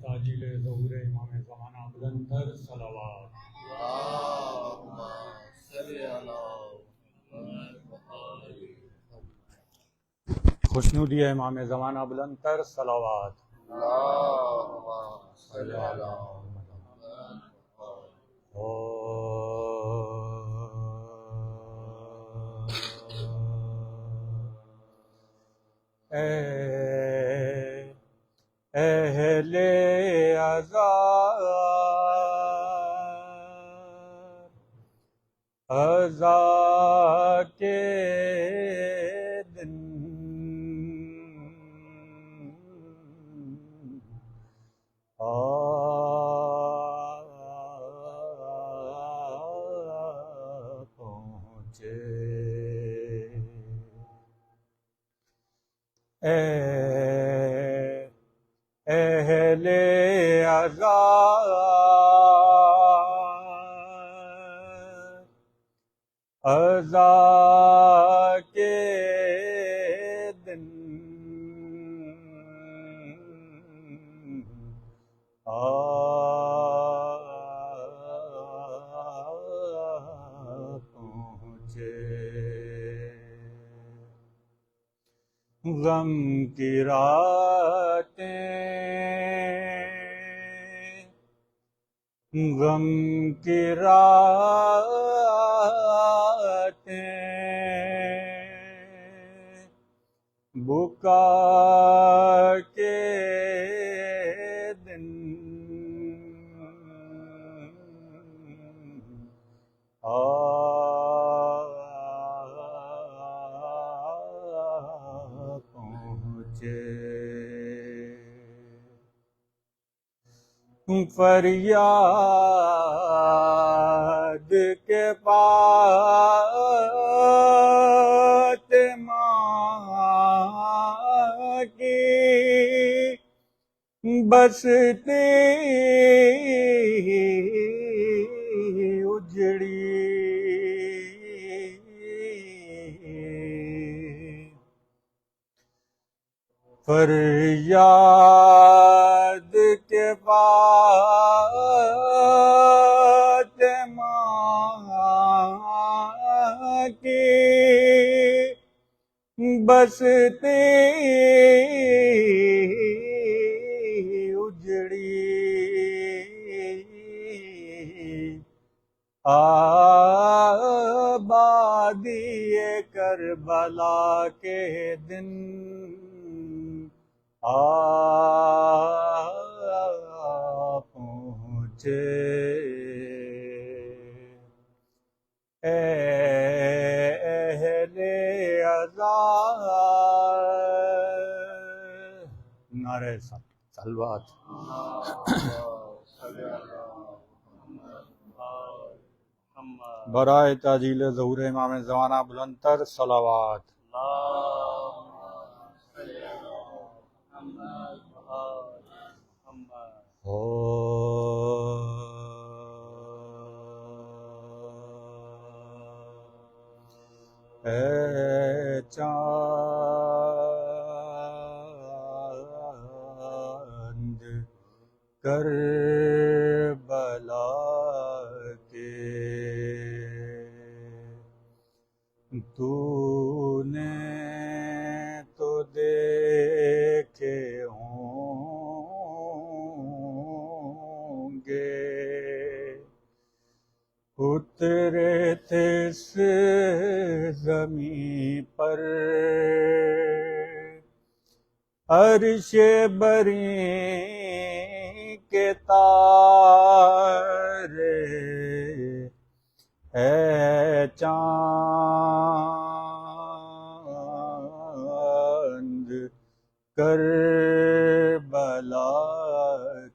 تاجیل ظہور امام زمانہ بلندر صلوات۔ اللہم صلی علی محمد۔ خوشنودی امام زمانہ بلندر صلوات۔ اللہم صلی علی محمد۔ اہل عذاب عزا کے دن پہنچے، اہل عذاب عزا کے دن پہنچے، غم کی راتیں، غم کی راتیں، بکا کے دن پہنچے، فریاد کے فاطمہ کی بستی اجڑی، فریاد کے فاطمہ کی بستی اجڑی، آبادی کربلا کے دن پہنچے، اہل عذاب۔ نعرہ صلوات۔ برائے تاجیل ظہور امام زمانہ بلندر صلوات۔ اے چاند کربلا کے، تو نے تو دیکھے ہوں گے، اترے تھے اس زمین پر عرش بری کے تارے، اے چاند کربلا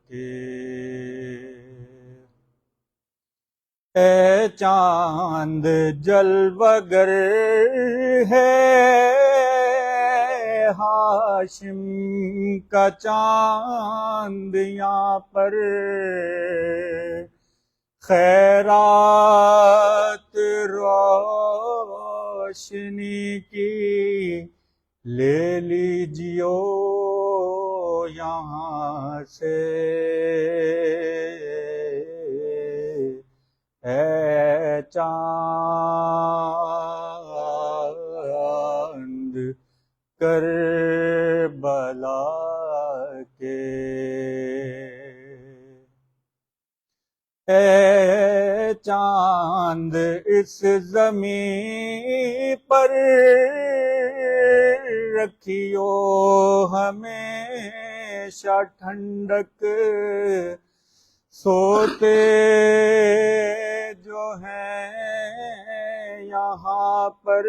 کے، اے چاند جلوہ گر ہے ہاشم کا چاند یہاں پر، خیرات روشنی کی لے لیجیو یہاں سے، چاند کربلا کے، اے چاند اس زمین پر رکھیو ہمیشہ ٹھنڈک، سوتے جو ہیں یہاں پر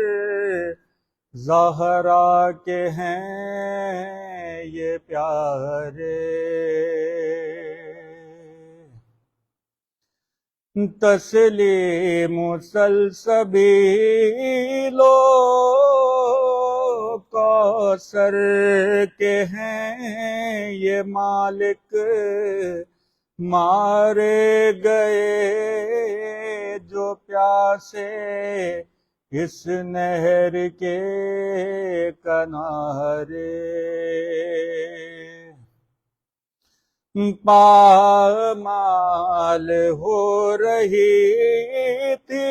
زہرا کے ہیں یہ پیارے، تسلیم سلسبیلو کوثر کے ہیں یہ مالک، مارے گئے جو پیاسے اس نہر کے کنارے، پامال ہو رہی تھی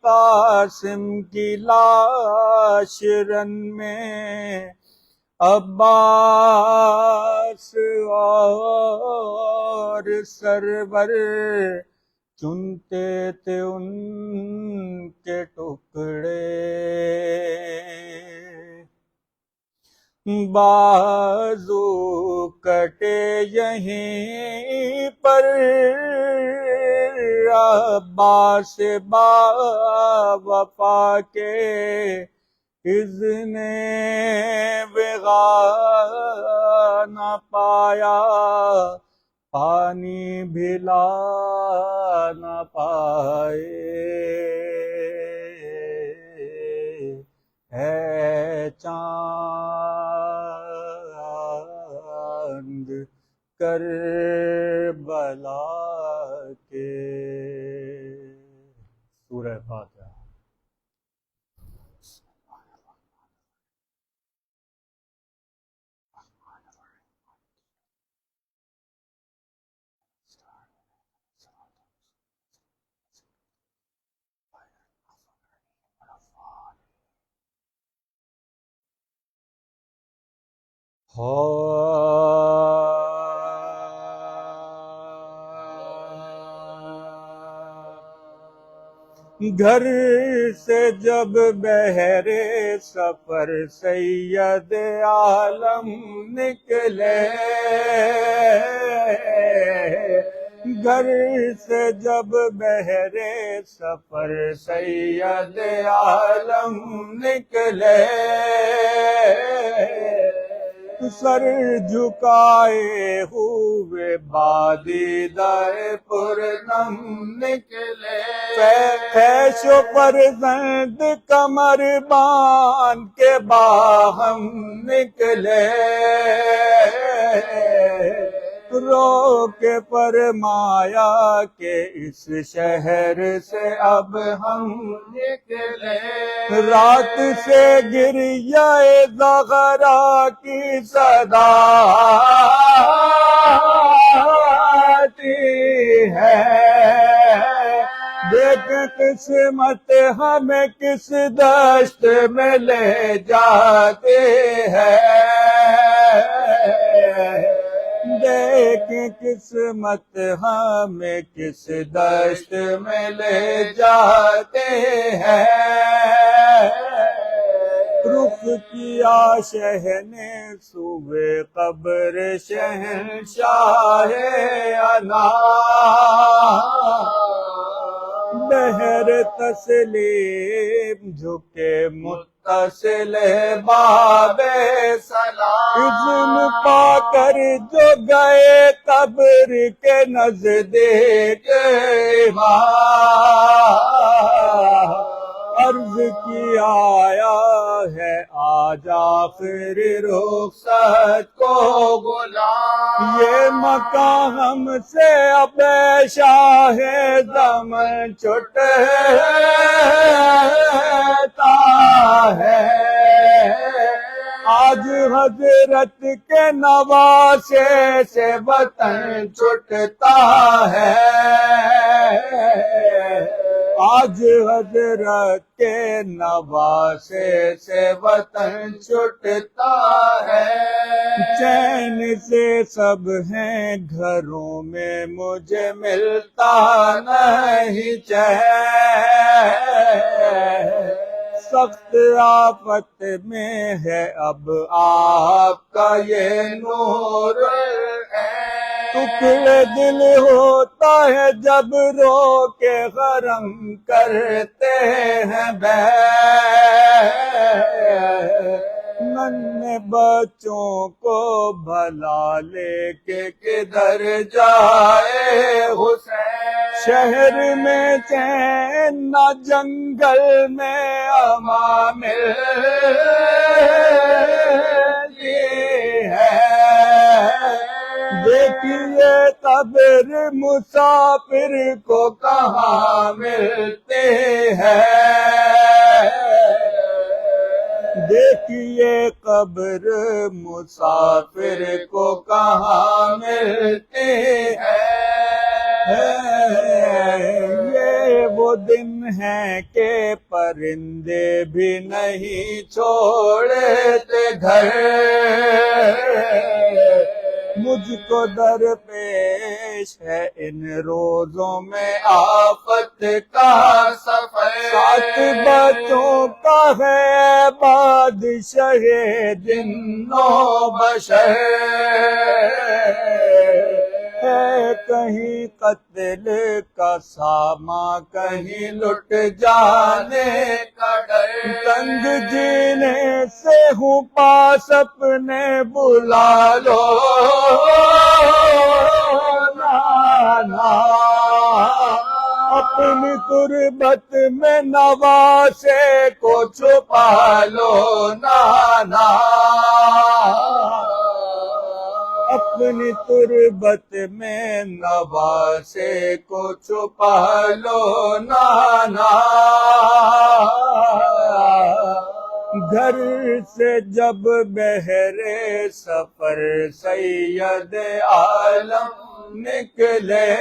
قاسم کی لاش رن میں، عباس اور سرور چنتے تھے ان کے ٹکڑے، بازو کٹے یہیں پر عباس با وفا کے، اذن وغا نہ پایا پانی بھلا نہ پائے، اے چاند کربلا کے۔ سورہ فاتحہ۔ گھر سے جب بہرے سفر سید عالم نکلے، گھر سے جب بہرے سفر سید عالم نکلے، سر جھکائے ہوئے بادیدہ پرنم نکلے، پیش و فرزند کمر باندھ کے باہم نکلے، رو کے فرمایا کہ اس شہر سے اب ہم نکلے، رات سے گریہ زغرا کی صدا آتی ہے، دیکھ قسمت ہمیں کس دشت میں لے جاتے ہیں، دیکھ قسمت ہمیں کس دشت میں لے جاتے ہیں، رخ کیا شہ نے صوبے قبر شہنشاہ انا، بہر تسلیم جھکے متصل باب سلام، اذن پا کر جو گئے قبر کے نزدیک امام، عرض کی آیا ہے آج آخر رخصت کو غلام، یہ مکان ہم سے اب شاہ زمن چھٹتا ہے، آج حضرت کے نواسے سے وطن چھٹتا ہے، آج حضرت کے نواسے سے وطن چھٹتا ہے، چین سے سب ہیں گھروں میں مجھے ملتا نہیں چین، سخت آفت میں ہے اب آپ کا یہ نور ٹکڑے دل ہوتا ہے جب رو کے غرم کرتے ہیں ننھے بچوں کو بھلا لے کے کدھر جائے حسین، شہر میں چین نہ جنگل میں امان ملتی ہے، دیکھیے قبر مسافر کو کہاں ملتے ہیں، دیکھیے قبر مسافر کو کہاں ملتے ہیں، یہ وہ دن ہیں کہ پرندے بھی نہیں چھوڑتے گھر، مجھ کو درپیش ہے ان روزوں میں آفت کا سفر، 7 بچوں کا ہے بادشاہ جنو بشر، ہے کہیں قتل کا ساما کہیں لٹ جانے کا ڈر، تنگ جینے سے ہوں پاس اپنے بلا لو نانا، اپنی تربت میں نواسے کو چھپا لو نانا، اپنی تربت میں نواسے کو چھپا لو نانا، گھر سے جب بہرے سفر سید عالم نکلے،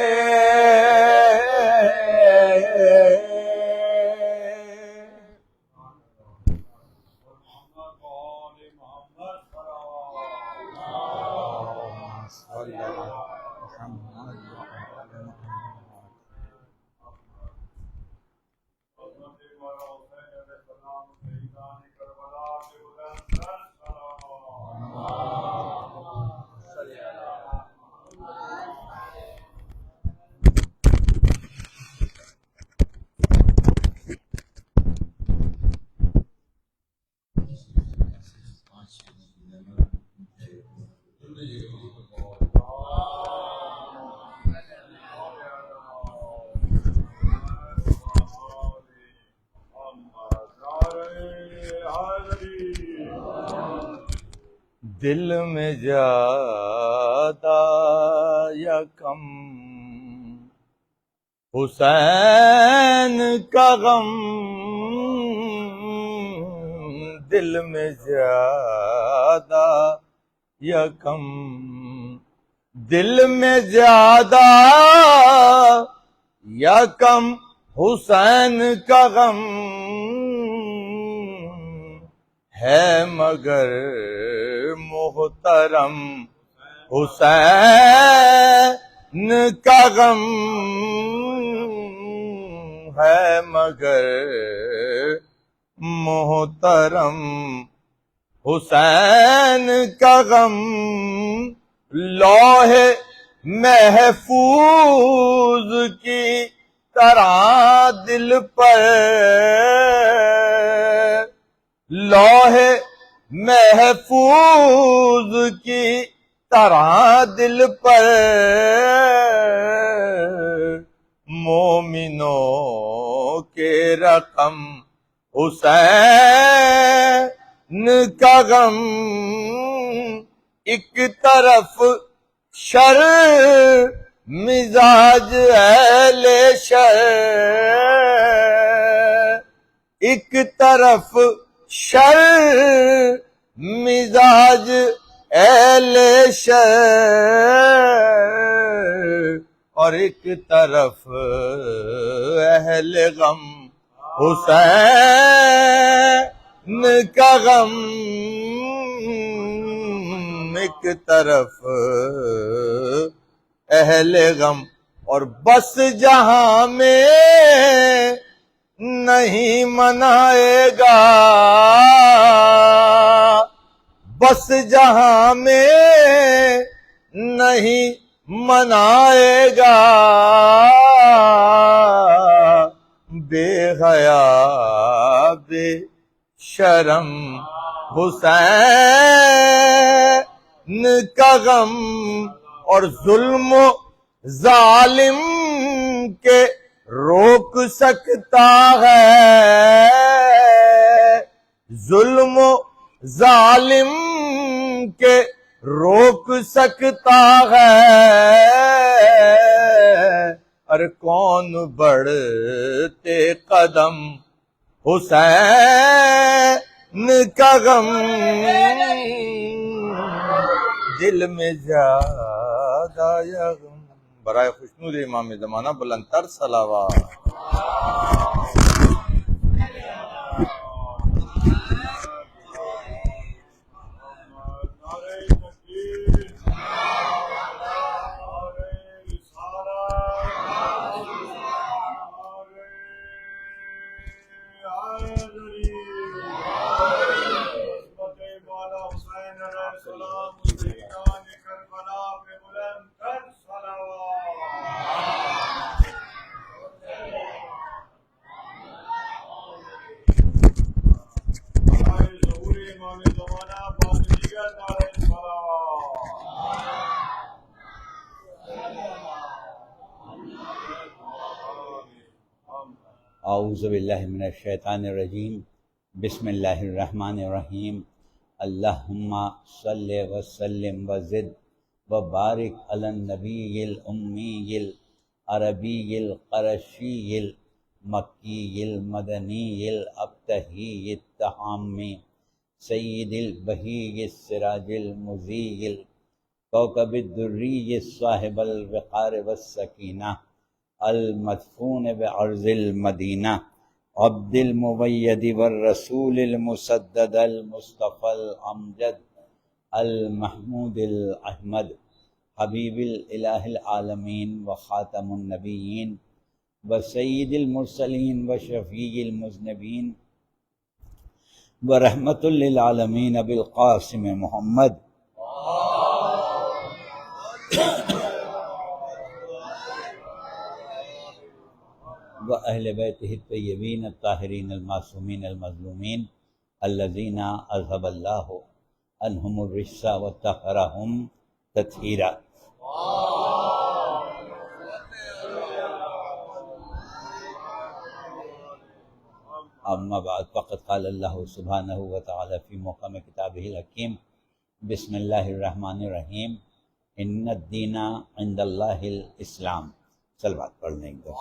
دل میں زیادہ یا کم حسین کا غم، دل میں زیادہ یا کم، دل میں زیادہ یا کم حسین کا غم ہے، مگر محترم حسین کا غم ہے، مگر محترم حسین کا غم، لوح محفوظ کی طرح دل پر، لوح محفوظ کی طرح دل پر، مومنوں کے رقم حسین کا غم، ایک طرف شر مزاج اہل شر، ایک طرف شر مزاج اہل شر، اور ایک طرف اہل غم حسین کا غم، ایک طرف اہل غم، اور بس جہاں میں نہیں منائے گا، بس جہاں میں نہیں منائے گا، بے حیا بے شرم حسین کا غم، اور ظلم و ظالم کے روک سکتا ہے، ظلم و ظالم کے روک سکتا ہے، اور کون بڑھتے قدم حسین کا غم، دل میں زیادہ یا غم، برائے خوشنود امام زمانہ بلند تر صلوات۔ اعوذ باللہ من الشیطان الرجیم، بسم اللہ الرحمن الرحیم، اللہم صلی وسلم وزد وبارک علی النبی الامی العربی القرشی المکی المدنی الابتہی التہامی سید البہی السراج المضیء الکوكب الدری صاحب الوقار والسکینہ المدفون بعرض المدینہ عبد المبید والرسول المسدد المصطفى الامجد المحمود الاحمد حبیب الہ العالمین وخاتم النبیین وسید المرسلین وشفیع المذنبین ورحمۃ للعالمین ابی القاسم محمد وأہل بیتہ الطیبین الطاہرین المعصومین المظلومین الذین اذھب اللہ عنہم الرجس وطہرہم تطہیرا۔ اما بعد فقد قال اللہ سبحانہ وتعالی فی محکم کتابہ الحکیم، بسم اللہ الرحمن الرحیم، ان الدین عند اللہ الاسلام۔ صلوات پڑھ لیں گے۔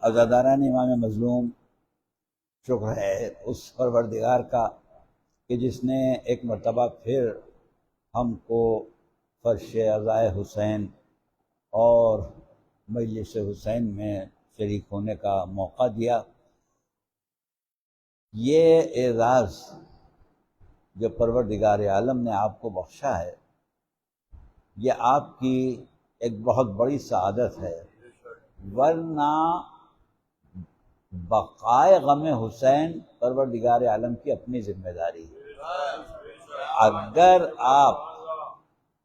عزاداران امام مظلوم، شکر ہے اس پروردگار کا کہ جس نے ایک مرتبہ پھر ہم کو فرش عزائے حسین اور مجلس حسین میں شریک ہونے کا موقع دیا۔ یہ اعزاز جو پروردگار عالم نے آپ کو بخشا ہے، یہ آپ کی ایک بہت بڑی سعادت ہے، ورنہ بقائے غم حسین پروردگار عالم کی اپنی ذمہ داری ہے۔ اگر آپ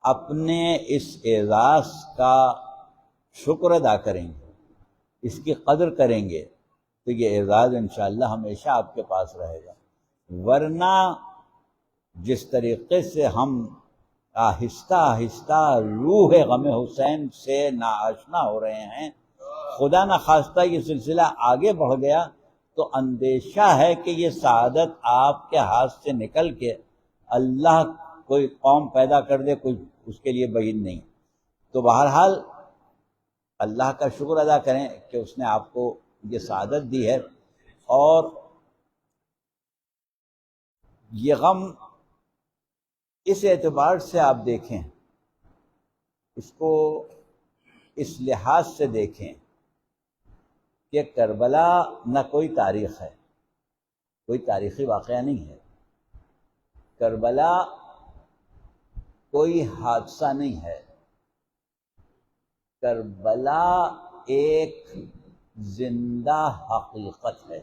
اپنے اس اعزاز کا شکر ادا کریں گے، اس کی قدر کریں گے، تو یہ اعزاز انشاءاللہ ہمیشہ آپ کے پاس رہے گا، ورنہ جس طریقے سے ہم آہستہ آہستہ روح غم حسین سے ناآشنا ہو رہے ہیں، خدا نخواستہ یہ سلسلہ آگے بڑھ گیا تو اندیشہ ہے کہ یہ سعادت آپ کے ہاتھ سے نکل کے اللہ کوئی قوم پیدا کر دے، کوئی اس کے لیے بعید نہیں۔ تو بہرحال اللہ کا شکر ادا کریں کہ اس نے آپ کو یہ سعادت دی ہے، اور یہ غم اس اعتبار سے آپ دیکھیں، اس کو اس لحاظ سے دیکھیں کہ کربلا نہ کوئی تاریخ ہے، کوئی تاریخی واقعہ نہیں ہے، کربلا کوئی حادثہ نہیں ہے، کربلا ایک زندہ حقیقت ہے،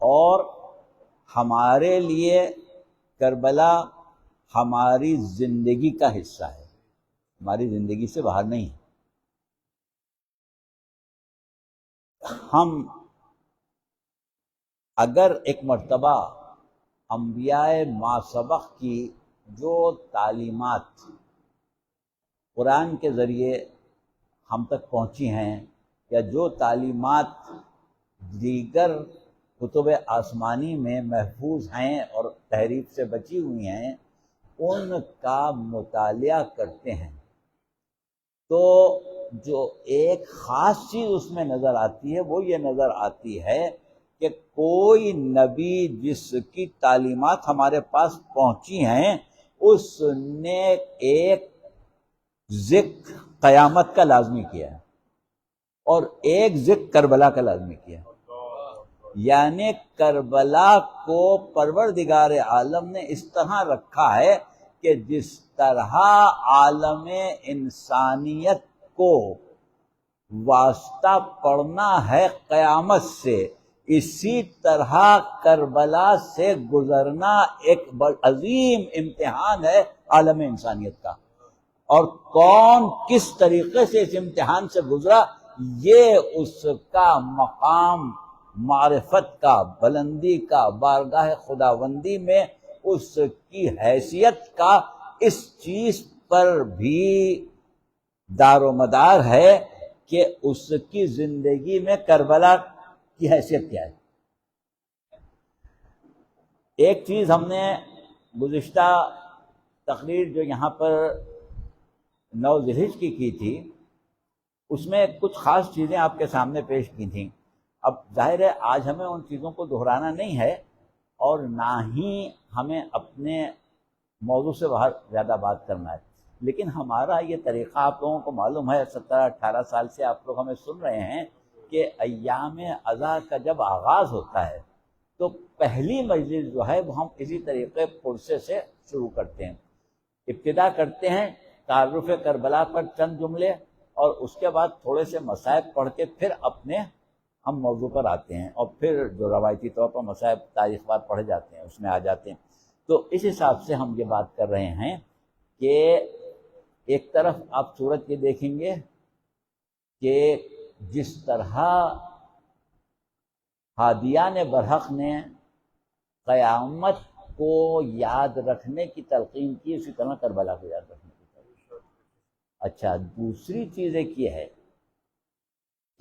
اور ہمارے لیے کربلا ہماری زندگی کا حصہ ہے، ہماری زندگی سے باہر نہیں ہے۔ ہم اگر ایک مرتبہ انبیاء ما سبق کی جو تعلیمات قرآن کے ذریعے ہم تک پہنچی ہیں، یا جو تعلیمات دیگر کتب آسمانی میں محفوظ ہیں اور تحریف سے بچی ہوئی ہیں، ان کا مطالعہ کرتے ہیں تو جو ایک خاص چیز اس میں نظر آتی ہے وہ یہ نظر آتی ہے کہ کوئی نبی جس کی تعلیمات ہمارے پاس پہنچی ہیں اس نے ایک ذکر قیامت کا لازمی کیا ہے اور ایک ذکر کربلا کا لازمی کیا ہے، یعنی کربلا کو پروردگار عالم نے اس طرح رکھا ہے کہ جس طرح عالم انسانیت کو واسطہ پڑنا ہے قیامت سے، اسی طرح کربلا سے گزرنا ایک عظیم امتحان ہے عالم انسانیت کا، اور کون کس طریقے سے اس امتحان سے گزرا یہ اس کا مقام معرفت کا، بلندی کا، بارگاہ خداوندی میں اس کی حیثیت کا اس چیز پر بھی دار و مدار ہے کہ اس کی زندگی میں کربلا کی حیثیت کیا ہے۔ ایک چیز ہم نے گزشتہ تقریر جو یہاں پر 9 ذی الحجہ کی تھی اس میں کچھ خاص چیزیں آپ کے سامنے پیش کی تھیں۔ اب ظاہر ہے آج ہمیں ان چیزوں کو دہرانا نہیں ہے اور نہ ہی ہمیں اپنے موضوع سے باہر زیادہ بات کرنا ہے، لیکن ہمارا یہ طریقہ آپ لوگوں کو معلوم ہے، 17-18 سال سے آپ لوگ ہمیں سن رہے ہیں کہ ایام اضحیٰ کا جب آغاز ہوتا ہے تو پہلی مجلس جو ہے وہ ہم اسی طریقے پرسے سے شروع کرتے ہیں، ابتدا کرتے ہیں تعارف کربلا پر چند جملے اور اس کے بعد تھوڑے سے مصائب پڑھ کے پھر اپنے ہم موضوع پر آتے ہیں، اور پھر جو روایتی طور پر مصائب تاریخ وار پڑھے جاتے ہیں اس میں آ جاتے ہیں۔ تو اس حساب سے ہم یہ بات کر رہے ہیں کہ ایک طرف آپ صورت یہ دیکھیں گے کہ جس طرح ہادیان برحق نے قیامت کو یاد رکھنے کی تلقین کی، اسی طرح کربلا کو یاد رکھنے کی تلقین۔ اچھا، دوسری چیز ایک یہ ہے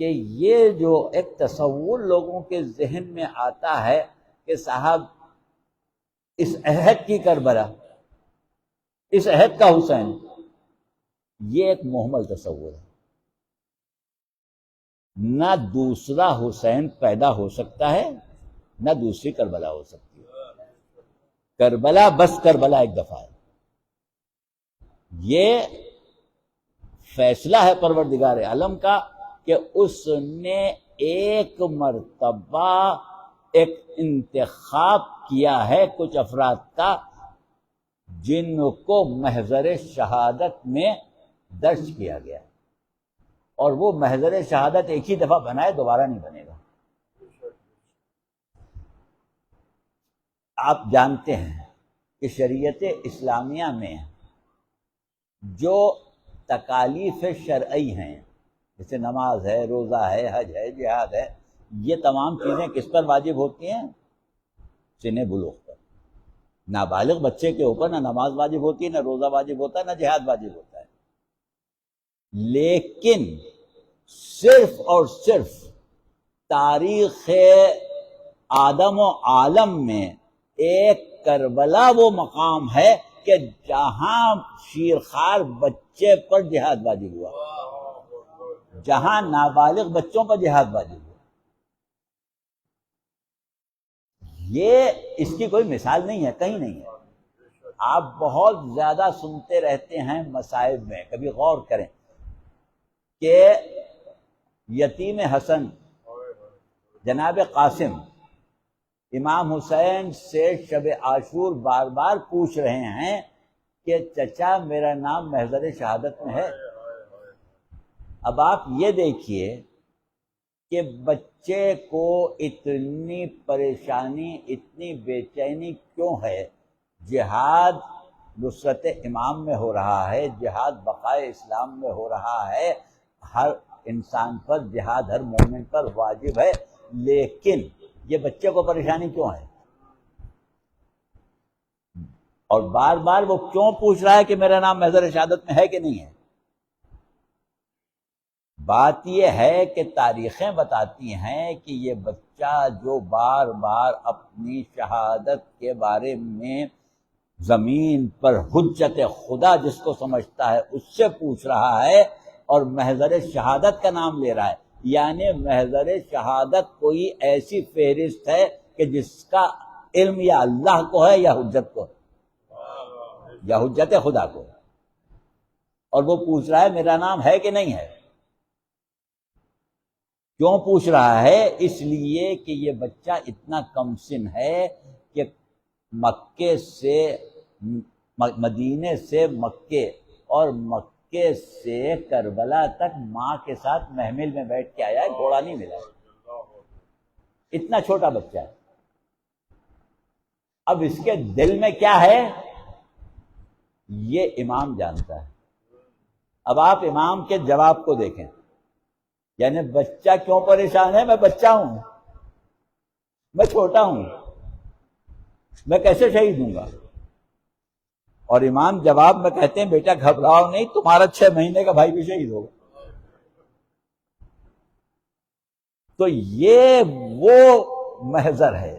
کہ یہ جو ایک تصور لوگوں کے ذہن میں آتا ہے کہ صاحب اس عہد کی کربلا، اس عہد کا حسین، یہ ایک محمل تصور ہے، نہ دوسرا حسین پیدا ہو سکتا ہے نہ دوسری کربلا ہو سکتی ہے، کربلا بس کربلا ایک دفعہ ہے۔ یہ فیصلہ ہے پروردگار عالم کا کہ اس نے ایک مرتبہ ایک انتخاب کیا ہے کچھ افراد کا جن کو محضر شہادت میں درج کیا گیا، اور وہ محضر شہادت ایک ہی دفعہ بنائے، دوبارہ نہیں بنے گا۔ آپ جانتے ہیں کہ شریعت اسلامیہ میں جو تکالیف شرعی ہیں جیسے نماز ہے، روزہ ہے، حج ہے، جہاد ہے، یہ تمام چیزیں کس پر واجب ہوتی ہیں؟ سن بلوغ پر۔ نابالغ بچے کے اوپر نہ نماز واجب ہوتی ہے، نہ روزہ واجب ہوتا ہے، نہ جہاد واجب ہوتا ہے، لیکن صرف اور صرف تاریخ آدم و عالم میں ایک کربلا وہ مقام ہے کہ جہاں شیرخوار بچے پر جہاد واجب ہوا، جہاں نابالغ بچوں پر جہاد واجب ہوا۔ یہ اس کی کوئی مثال نہیں ہے، کہیں نہیں ہے۔ آپ بہت زیادہ سنتے رہتے ہیں مصائب میں، کبھی غور کریں کہ یتیم حسن جناب قاسم امام حسین سے شب عاشور بار بار پوچھ رہے ہیں کہ چچا میرا نام محضر شہادت میں ہے۔ اب آپ یہ دیکھیے کہ بچے کو اتنی پریشانی، اتنی بے چینی کیوں ہے؟ جہاد نصرت امام میں ہو رہا ہے، جہاد بقائے اسلام میں ہو رہا ہے، ہر انسان پر جہاد ہر مومن پر واجب ہے، لیکن یہ بچے کو پریشانی کیوں ہے؟ اور بار بار وہ کیوں پوچھ رہا ہے کہ میرا نام محضر شہادت میں ہے کہ نہیں ہے؟ بات یہ ہے کہ تاریخیں بتاتی ہیں کہ یہ بچہ جو بار بار اپنی شہادت کے بارے میں زمین پر حجت خدا جس کو سمجھتا ہے اس سے پوچھ رہا ہے اور محضر شہادت کا نام لے رہا ہے، یعنی محضر شہادت کوئی ایسی فہرست ہے کہ جس کا علم یا اللہ کو ہے یا حجت کو، یا حجت خدا کو، اور وہ پوچھ رہا ہے میرا نام ہے کہ نہیں ہے۔ کیوں پوچھ رہا ہے؟ اس لیے کہ یہ بچہ اتنا کم سن ہے کہ مکے سے مدینے سے مکے اور مکے سے کربلا تک ماں کے ساتھ محمل میں بیٹھ کے آیا ہے، گھوڑا نہیں ملا، اتنا چھوٹا بچہ ہے۔ اب اس کے دل میں کیا ہے یہ امام جانتا ہے۔ اب آپ امام کے جواب کو دیکھیں، یعنی بچہ کیوں پریشان ہے؟ میں بچہ ہوں، میں چھوٹا ہوں، میں کیسے شہید ہوں گا؟ اور امام جواب میں کہتے ہیں بیٹا گھبراؤ نہیں، تمہارا 6 مہینے کا بھائی بھی شہید ہوگا۔ تو یہ وہ محضر ہے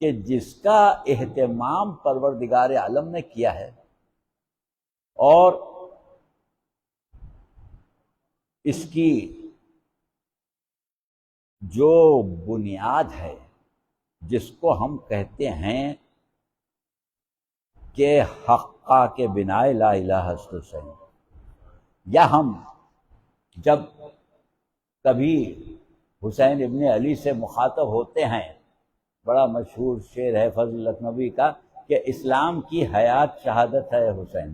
کہ جس کا اہتمام پروردگار عالم نے کیا ہے، اور اس کی جو بنیاد ہے جس کو ہم کہتے ہیں کہ حقہ کے بنا لا الہ الا حسین، یا ہم جب کبھی حسین ابن علی سے مخاطب ہوتے ہیں، بڑا مشہور شعر ہے فضل لکھنوی کا کہ اسلام کی حیات شہادت ہے حسین،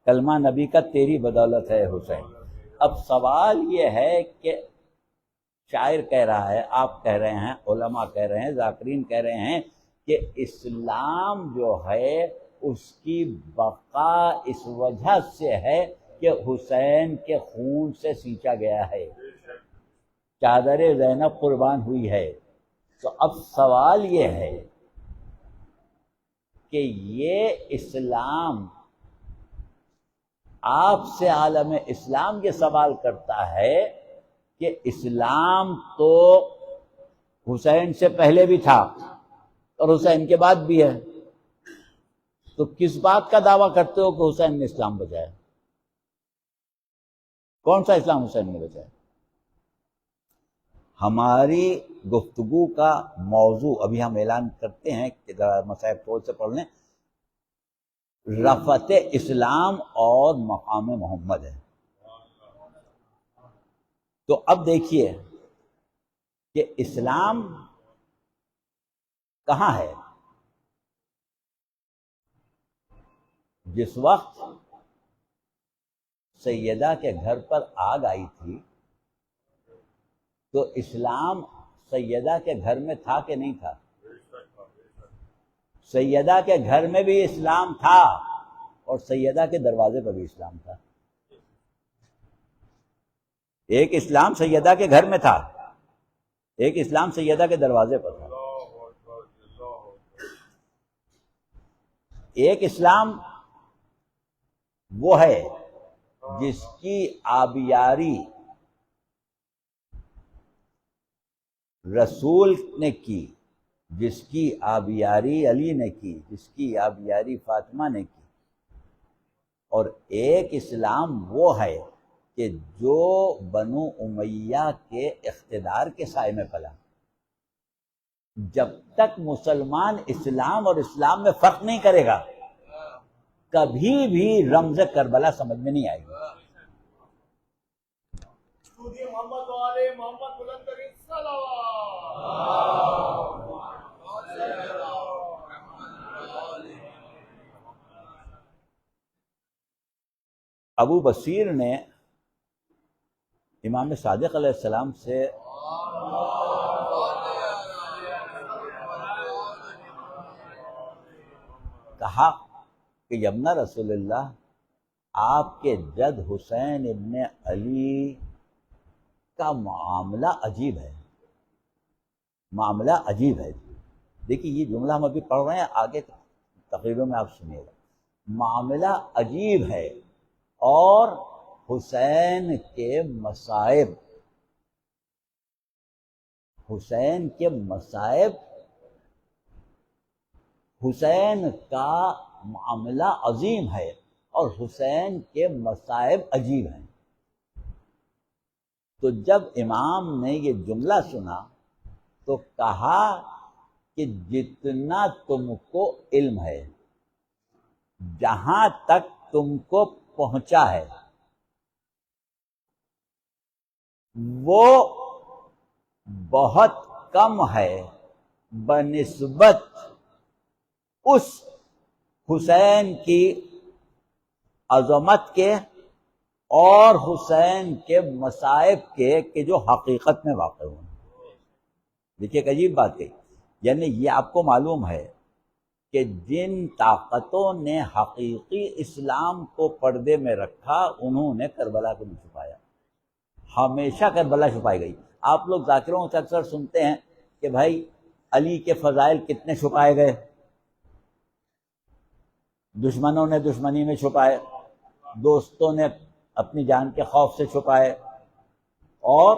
کلمہ نبی کا تیری بدولت ہے حسین۔ اب سوال یہ ہے کہ شاعر کہہ رہا ہے، آپ کہہ رہے ہیں، علماء کہہ رہے ہیں، ذاکرین کہہ رہے ہیں کہ اسلام جو ہے اس کی بقا اس وجہ سے ہے کہ حسین کے خون سے سینچا گیا ہے، چادر زینب قربان ہوئی ہے۔ تو اب سوال یہ ہے کہ یہ اسلام، آپ سے عالم اسلام یہ سوال کرتا ہے کہ اسلام تو حسین سے پہلے بھی تھا اور حسین کے بعد بھی ہے، تو کس بات کا دعویٰ کرتے ہو کہ حسین نے اسلام بچایا؟ کون سا اسلام حسین نے بچایا؟ ہماری گفتگو کا موضوع ابھی ہم اعلان کرتے ہیں کہ ذرا مصاحف طول سے پڑھ لیں، رفعت اسلام اور مقام محمد ہے۔ تو اب دیکھیے کہ اسلام کہاں ہے؟ جس وقت سیدہ کے گھر پر آگ آئی تھی تو اسلام سیدہ کے گھر میں تھا کہ نہیں تھا؟ سیدہ کے گھر میں بھی اسلام تھا اور سیدہ کے دروازے پر بھی اسلام تھا۔ ایک اسلام سیدہ کے گھر میں تھا، ایک اسلام سیدہ کے دروازے پر تھا۔ ایک اسلام وہ ہے جس کی آبیاری رسول نے کی، جس کی آبیاری علی نے کی، جس کی آبیاری فاطمہ نے کی، اور ایک اسلام وہ ہے کہ جو بنو امیہ کے اقتدار کے سائے میں پلا۔ جب تک مسلمان اسلام اور اسلام میں فرق نہیں کرے گا کبھی بھی رمز کربلا سمجھ میں نہیں آئے گی. محمد والے محمد بلند ترین ابو بصیر نے امام صادق علیہ السلام سے کہا کہ یمنا رسول اللہ، آپ کے جد حسین ابن علی کا معاملہ عجیب ہے، معاملہ عجیب ہے. دیکھیے یہ جملہ ہم ابھی پڑھ رہے ہیں، آگے تقریروں میں آپ سنیے گا. معاملہ عجیب ہے اور حسین کے مصائب، حسین کے مصائب، حسین کا معاملہ عظیم ہے اور حسین کے مصائب عجیب ہیں. تو جب امام نے یہ جملہ سنا تو کہا کہ جتنا تم کو علم ہے، جہاں تک تم کو پہنچا ہے، وہ بہت کم ہے بنسبت اس حسین کی عظمت کے اور حسین کے مصائب کے کہ جو حقیقت میں واقع ہوئے. دیکھیے ایک عجیب بات ہے، یعنی یہ آپ کو معلوم ہے کہ جن طاقتوں نے حقیقی اسلام کو پردے میں رکھا انہوں نے کربلا کو نہیں چھپایا. ہمیشہ کربلا چھپائی گئی. آپ لوگ ذاکروں سے اکثر سنتے ہیں کہ بھائی علی کے فضائل کتنے چھپائے گئے، دشمنوں نے دشمنی میں چھپائے، دوستوں نے اپنی جان کے خوف سے چھپائے، اور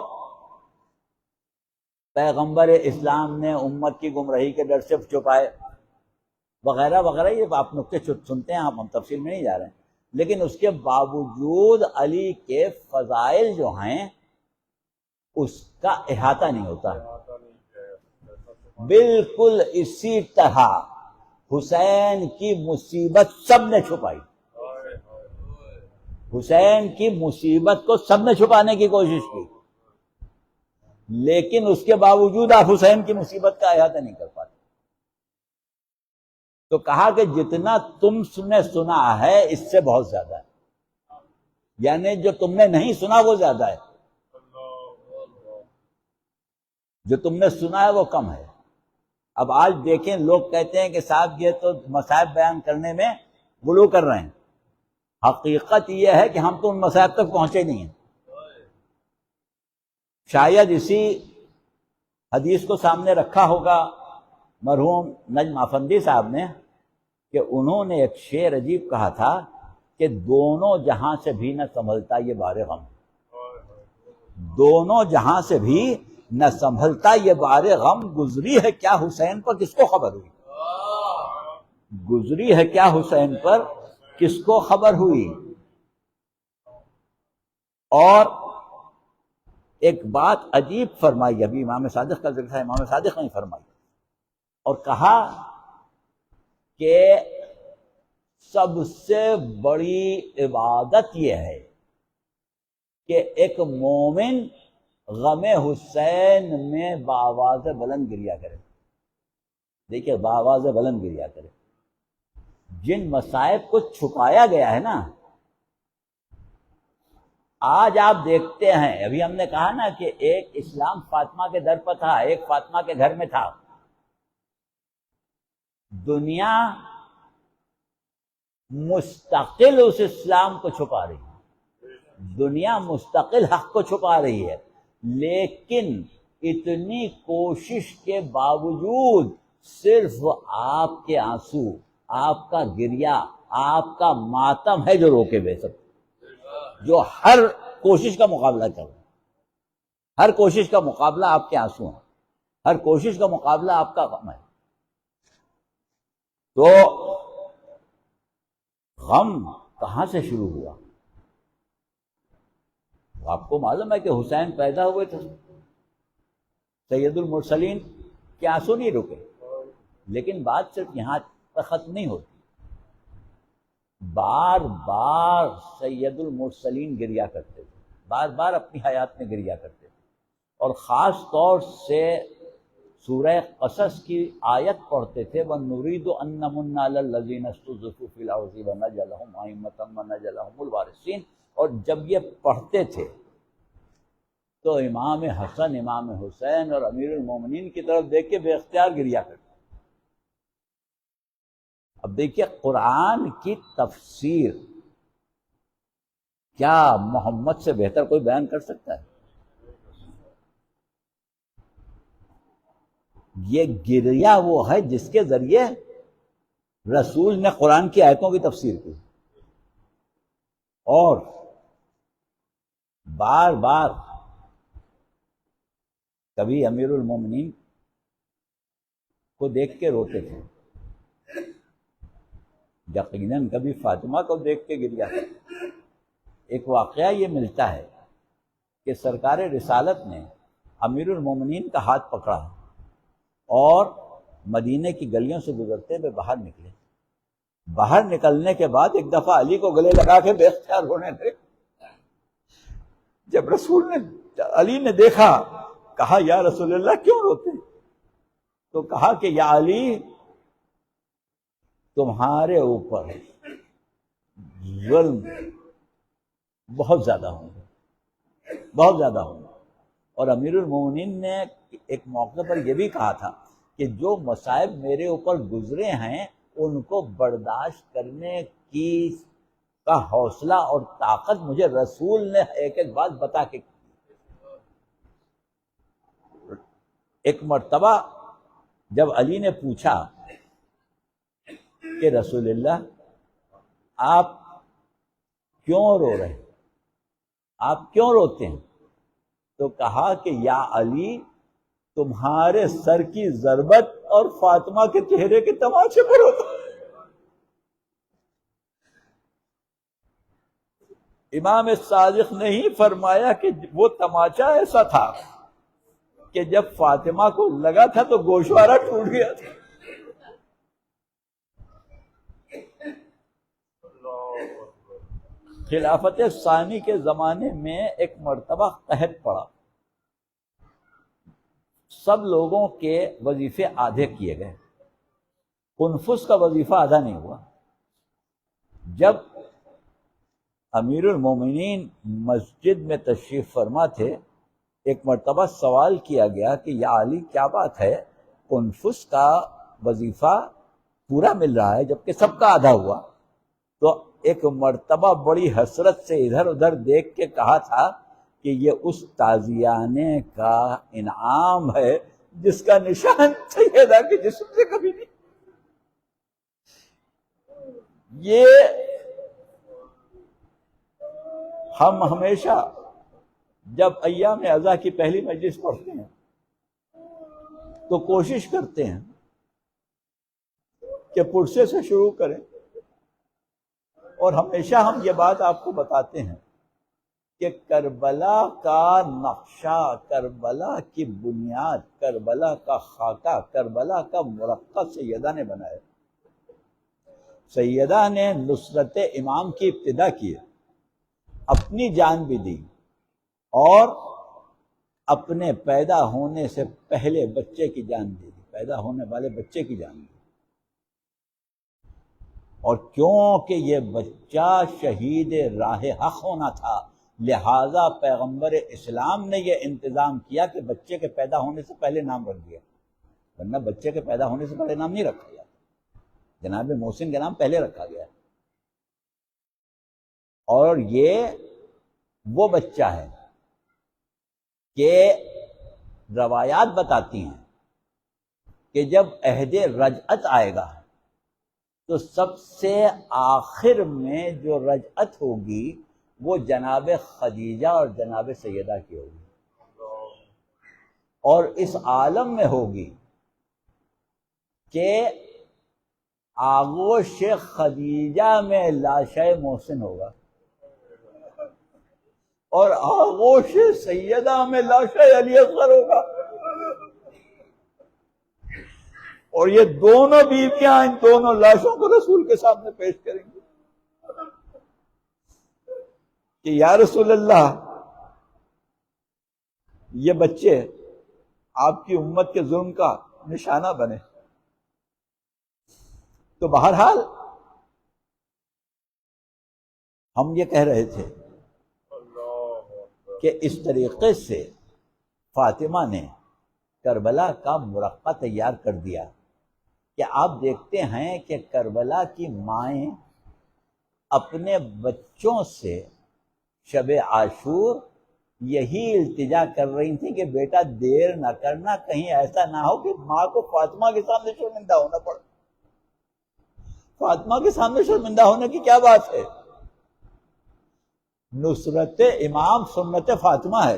پیغمبر اسلام نے امت کی گمراہی کے ڈر سے چھپائے، وغیرہ وغیرہ. یہ آپ نقطے سنتے ہیں، ہم تفصیل میں نہیں جا رہے ہیں. لیکن اس کے باوجود علی کے فضائل جو ہیں اس کا احاطہ نہیں ہوتا. بالکل اسی طرح حسین کی مصیبت سب نے چھپائی، حسین کی مصیبت کو سب نے چھپانے کی کوشش کی، لیکن اس کے باوجود آپ حسین کی مصیبت کا احاطہ نہیں کر پاتے. تو کہا کہ جتنا تم نے سنا ہے اس سے بہت زیادہ ہے، یعنی جو تم نے نہیں سنا وہ زیادہ ہے، جو تم نے سنا ہے وہ کم ہے. اب آج دیکھیں لوگ کہتے ہیں کہ صاحب یہ تو مصائب بیان کرنے میں غلو کر رہے ہیں. حقیقت یہ ہے کہ ہم تو ان مصائب تک پہنچے نہیں ہیں. شاید اسی حدیث کو سامنے رکھا ہوگا مرحوم نجم افندی صاحب نے کہ انہوں نے ایک شعر عجیب کہا تھا کہ دونوں جہاں سے بھی نہ سنبھلتا یہ بار غم، دونوں جہاں سے بھی نہ سنبھلتا یہ بار غم، گزری ہے کیا حسین پر کس کو خبر ہوئی، گزری ہے کیا حسین پر کس کو خبر ہوئی. اور ایک بات عجیب فرمائی، ابھی امام صادق کا ذکر ہے، امام صادق نے فرمائی اور کہا کہ سب سے بڑی عبادت یہ ہے کہ ایک مومن غم حسین میں بآواز بلند گریا کرے. دیکھیے بآواز بلند گریا کرے. جن مصائب کو چھپایا گیا ہے نا، آج آپ دیکھتے ہیں، ابھی ہم نے کہا نا کہ ایک اسلام فاطمہ کے در پر تھا، ایک فاطمہ کے گھر میں تھا. دنیا مستقل اس اسلام کو چھپا رہی ہے، دنیا مستقل حق کو چھپا رہی ہے، لیکن اتنی کوشش کے باوجود صرف آپ کے آنسو، آپ کا گریا، آپ کا ماتم ہے جو روکے بے سکتے، جو ہر کوشش کا مقابلہ کر رہے ہیں. ہر کوشش کا مقابلہ آپ کے آنسو ہیں، ہر کوشش کا مقابلہ آپ کا غم ہے. تو غم کہاں سے شروع ہوا؟ آپ کو معلوم ہے کہ حسین پیدا ہوئے تھے، سید المرسلین کہ آنسو نہیں رکے. لیکن بات صرف یہاں پر ختم نہیں ہوتی. بار بار سید المرسلین گریا کرتے تھے، بار بار اپنی حیات میں گریا کرتے تھے، اور خاص طور سے سورہ قصص کی آیت پڑھتے تھے وَنُرِيدُ أَن نَّمُنَّ عَلَى الَّذِينَ اسْتُضْعِفُوا فِي الْأَرْضِ وَنَجْعَلَهُمْ أَئِمَّةً وَنَجْعَلَهُمُ الْوَارِثِينَ. اور جب یہ پڑھتے تھے تو امام حسن، امام حسین اور امیر المومنین کی طرف دیکھ کے بے اختیار گریا کرتے. اب دیکھیے قرآن کی تفسیر کیا محمد سے بہتر کوئی بیان کر سکتا ہے؟ یہ گریا وہ ہے جس کے ذریعے رسول نے قرآن کی آیتوں کی تفسیر کی، اور بار بار کبھی امیر المومنین کو دیکھ کے روتے تھے، یقیناً کبھی فاطمہ کو دیکھ کے گریا. ایک واقعہ یہ ملتا ہے کہ سرکار رسالت نے امیر المومنین کا ہاتھ پکڑا اور مدینے کی گلیوں سے گزرتے ہوئے باہر نکلے. باہر نکلنے کے بعد ایک دفعہ علی کو گلے لگا کے بے اختیار رونے لگے. جب علی نے دیکھا، کہا یا رسول اللہ کیوں روتے؟ تو کہا کہ یا علی، تمہارے اوپر ظلم بہت زیادہ ہوں گے، بہت زیادہ ہوں گے. اور امیر المومنین نے ایک موقع پر یہ بھی کہا تھا کہ جو مصائب میرے اوپر گزرے ہیں ان کو برداشت کرنے کا حوصلہ اور طاقت مجھے رسول نے ایک ایک بات بتا کے. ایک مرتبہ جب علی نے پوچھا کہ رسول اللہ آپ کیوں رو رہے ہیں، آپ کیوں روتے ہیں؟ تو کہا کہ یا علی، تمہارے سر کی ضربت اور فاطمہ کے چہرے کے تماشے پر ہوتا. امام صادق نے ہی فرمایا کہ وہ تماچا ایسا تھا کہ جب فاطمہ کو لگا تھا تو گوشوارہ ٹوٹ گیا تھا. خلافت ثانی کے زمانے میں ایک مرتبہ قحط پڑا، سب لوگوں کے وظیفے آدھے کیے گئے، قنفس کا وظیفہ آدھا نہیں ہوا. جب امیر المومنین مسجد میں تشریف فرما تھے، ایک مرتبہ سوال کیا گیا کہ یا علی کیا بات ہے، قنفس کا وظیفہ پورا مل رہا ہے جبکہ سب کا آدھا ہوا. تو ایک مرتبہ بڑی حسرت سے ادھر ادھر دیکھ کے کہا تھا کہ یہ اس تازیانے کا انعام ہے جس کا نشان سیدہ کے جسم سے کبھی نہیں. یہ ہم ہمیشہ جب ایام عزا کی پہلی مجلس پڑھتے ہیں تو کوشش کرتے ہیں کہ پرسے سے شروع کریں، اور ہمیشہ ہم یہ بات آپ کو بتاتے ہیں کہ کربلا کا نقشہ، کربلا کی بنیاد، کربلا کا خاکہ، کربلا کا مرقع سیدہ نے بنایا. سیدہ نے نصرت امام کی ابتدا کی، اپنی جان بھی دی، اور اپنے پیدا ہونے سے پہلے بچے کی جان دی، پیدا ہونے والے بچے کی جان دی. اور کیونکہ یہ بچہ شہید راہ حق ہونا تھا، لہذا پیغمبر اسلام نے یہ انتظام کیا کہ بچے کے پیدا ہونے سے پہلے نام رکھ دیا، ورنہ بچے کے پیدا ہونے سے پہلے نام نہیں رکھا گیا. جناب محسن کا نام پہلے رکھا گیا. اور یہ وہ بچہ ہے کہ روایات بتاتی ہیں کہ جب عہد رجعت آئے گا تو سب سے آخر میں جو رجعت ہوگی وہ جناب خدیجہ اور جناب سیدہ کی ہوگی، اور اس عالم میں ہوگی کہ آغوش خدیجہ میں لاشے محسن ہوگا اور آغوش سیدہ میں لاشے علی اصغر ہوگا. اور یہ دونوں بیویاں ان دونوں لاشوں کو رسول کے سامنے پیش کریں گی کہ یا رسول اللہ، یہ بچے آپ کی امت کے ظلم کا نشانہ بنے۔ تو بہرحال ہم یہ کہہ رہے تھے کہ اس طریقے سے فاطمہ نے کربلا کا مرقع تیار کر دیا کہ آپ دیکھتے ہیں کہ کربلا کی مائیں اپنے بچوں سے شب عاشور یہی التجا کر رہی تھیں کہ بیٹا دیر نہ کرنا، کہیں ایسا نہ ہو کہ ماں کو فاطمہ کے سامنے شرمندہ ہونا پڑے۔ فاطمہ کے سامنے شرمندہ ہونے کی کیا بات ہے؟ نصرت امام سنت فاطمہ ہے۔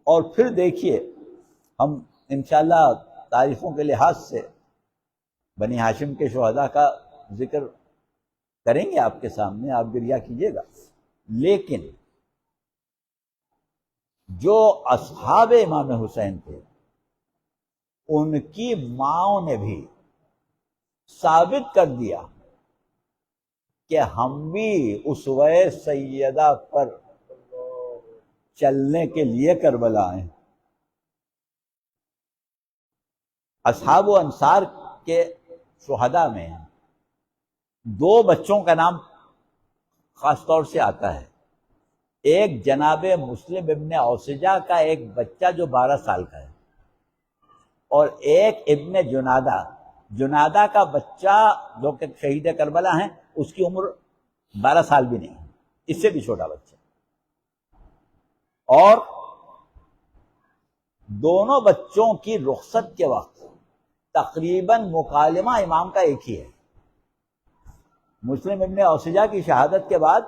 اور پھر دیکھیے، ہم انشاءاللہ تاریخوں کے لحاظ سے بنی ہاشم کے شہداء کا ذکر کریں گے آپ کے سامنے، آپ گریہ کیجیے گا، لیکن جو اصحاب امام حسین تھے ان کی ماؤں نے بھی ثابت کر دیا کہ ہم بھی اسوہ سیدہ پر چلنے کے لیے کربلا آئے۔ اصحاب و انصار کے شہداء میں دو بچوں کا نام خاص طور سے آتا ہے۔ ایک جناب مسلم ابن اوسجہ کا ایک بچہ جو 12 سال کا ہے، اور ایک ابن جنادہ کا بچہ جو کہ شہید کربلا ہیں، اس کی عمر 12 سال بھی نہیں ہے، اس سے بھی چھوٹا بچہ۔ اور دونوں بچوں کی رخصت کے وقت تقریباً مکالمہ امام کا ایک ہی ہے۔ مسلم ابن اوسجہ کی شہادت کے بعد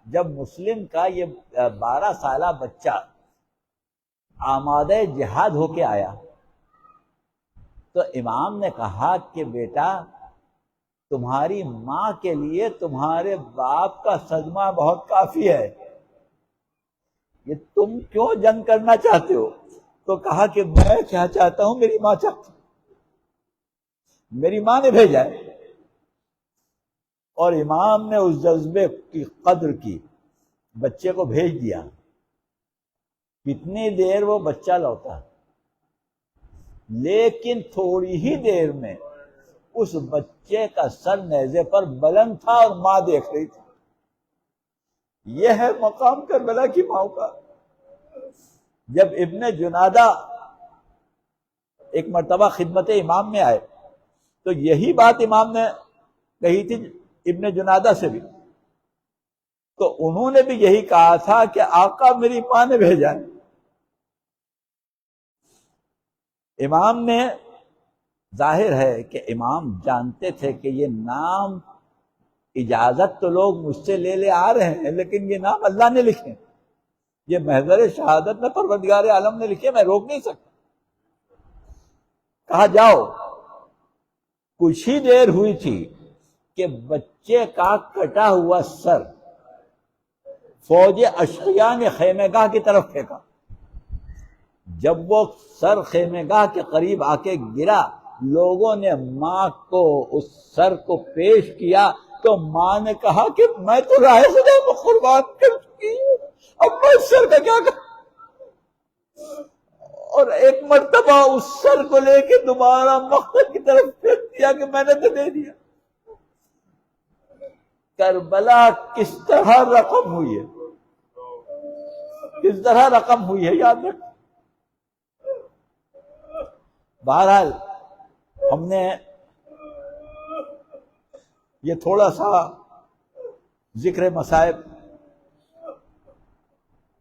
جب مسلم کا یہ 12 سالہ بچہ آمادہ جہاد ہو کے آیا تو امام نے کہا کہ بیٹا، تمہاری ماں کے لیے تمہارے باپ کا صدمہ بہت کافی ہے، یہ تم کیوں جنگ کرنا چاہتے ہو؟ تو کہا کہ میں کیا چاہتا ہوں، میری ماں چاہتی، میری ماں نے بھیجا ہے۔ اور امام نے اس جذبے کی قدر کی، بچے کو بھیج دیا۔ کتنی دیر وہ بچہ لوٹا، لیکن تھوڑی ہی دیر میں اس بچے کا سر نیزے پر بلند تھا اور ماں دیکھ رہی تھی۔ یہ ہے مقام کربلا کی ماں کا۔ جب ابن جنادہ ایک مرتبہ خدمت امام میں آئے تو یہی بات امام نے کہی تھی ابن جنادہ سے بھی، تو انہوں نے بھی یہی کہا تھا کہ آقا میری ماں نے بھیجا ہے۔ امام نے، ظاہر ہے کہ امام جانتے تھے کہ یہ نام اجازت تو لوگ مجھ سے لے آ رہے ہیں، لیکن یہ نام اللہ نے لکھے، یہ محضر شہادت میں پروردگار عالم نے لکھے، میں روک نہیں سکتا۔ کہا جاؤ۔ کچھ ہی دیر ہوئی تھی کہ بچے کا کٹا ہوا سر فوج اشقیاء نے خیمہ گاہ کی طرف پھینکا۔ جب وہ سر خیمہ گاہ کے قریب آ کے گرا، لوگوں نے ماں کو اس سر کو پیش کیا تو ماں نے کہا کہ میں تو راہ خدا کو قربان کر چکی ہوں، اب میں اس سر کا کیا کروں؟ اور ایک مرتبہ اس سر کو لے کے دوبارہ مقتل کی طرف پھینک دیا کہ میں نے تو دے دیا۔ کربلا کس طرح رقم ہوئی ہے، کس طرح رقم ہوئی ہے، یاد رکھ۔ بہرحال ہم نے یہ تھوڑا سا ذکر مصائب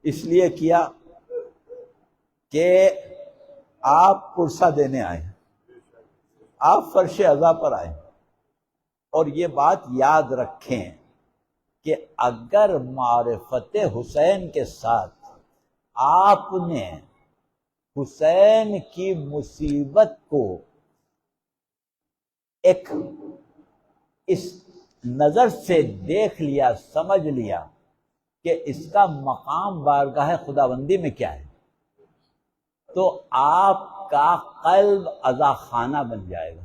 اس لیے کیا کہ آپ پرسہ دینے آئے، آپ فرش عزا پر آئے، اور یہ بات یاد رکھیں کہ اگر معرفت حسین کے ساتھ آپ نے حسین کی مصیبت کو ایک اس نظر سے دیکھ لیا، سمجھ لیا کہ اس کا مقام بارگاہ خداوندی میں کیا ہے، تو آپ کا قلب عزا خانہ بن جائے گا،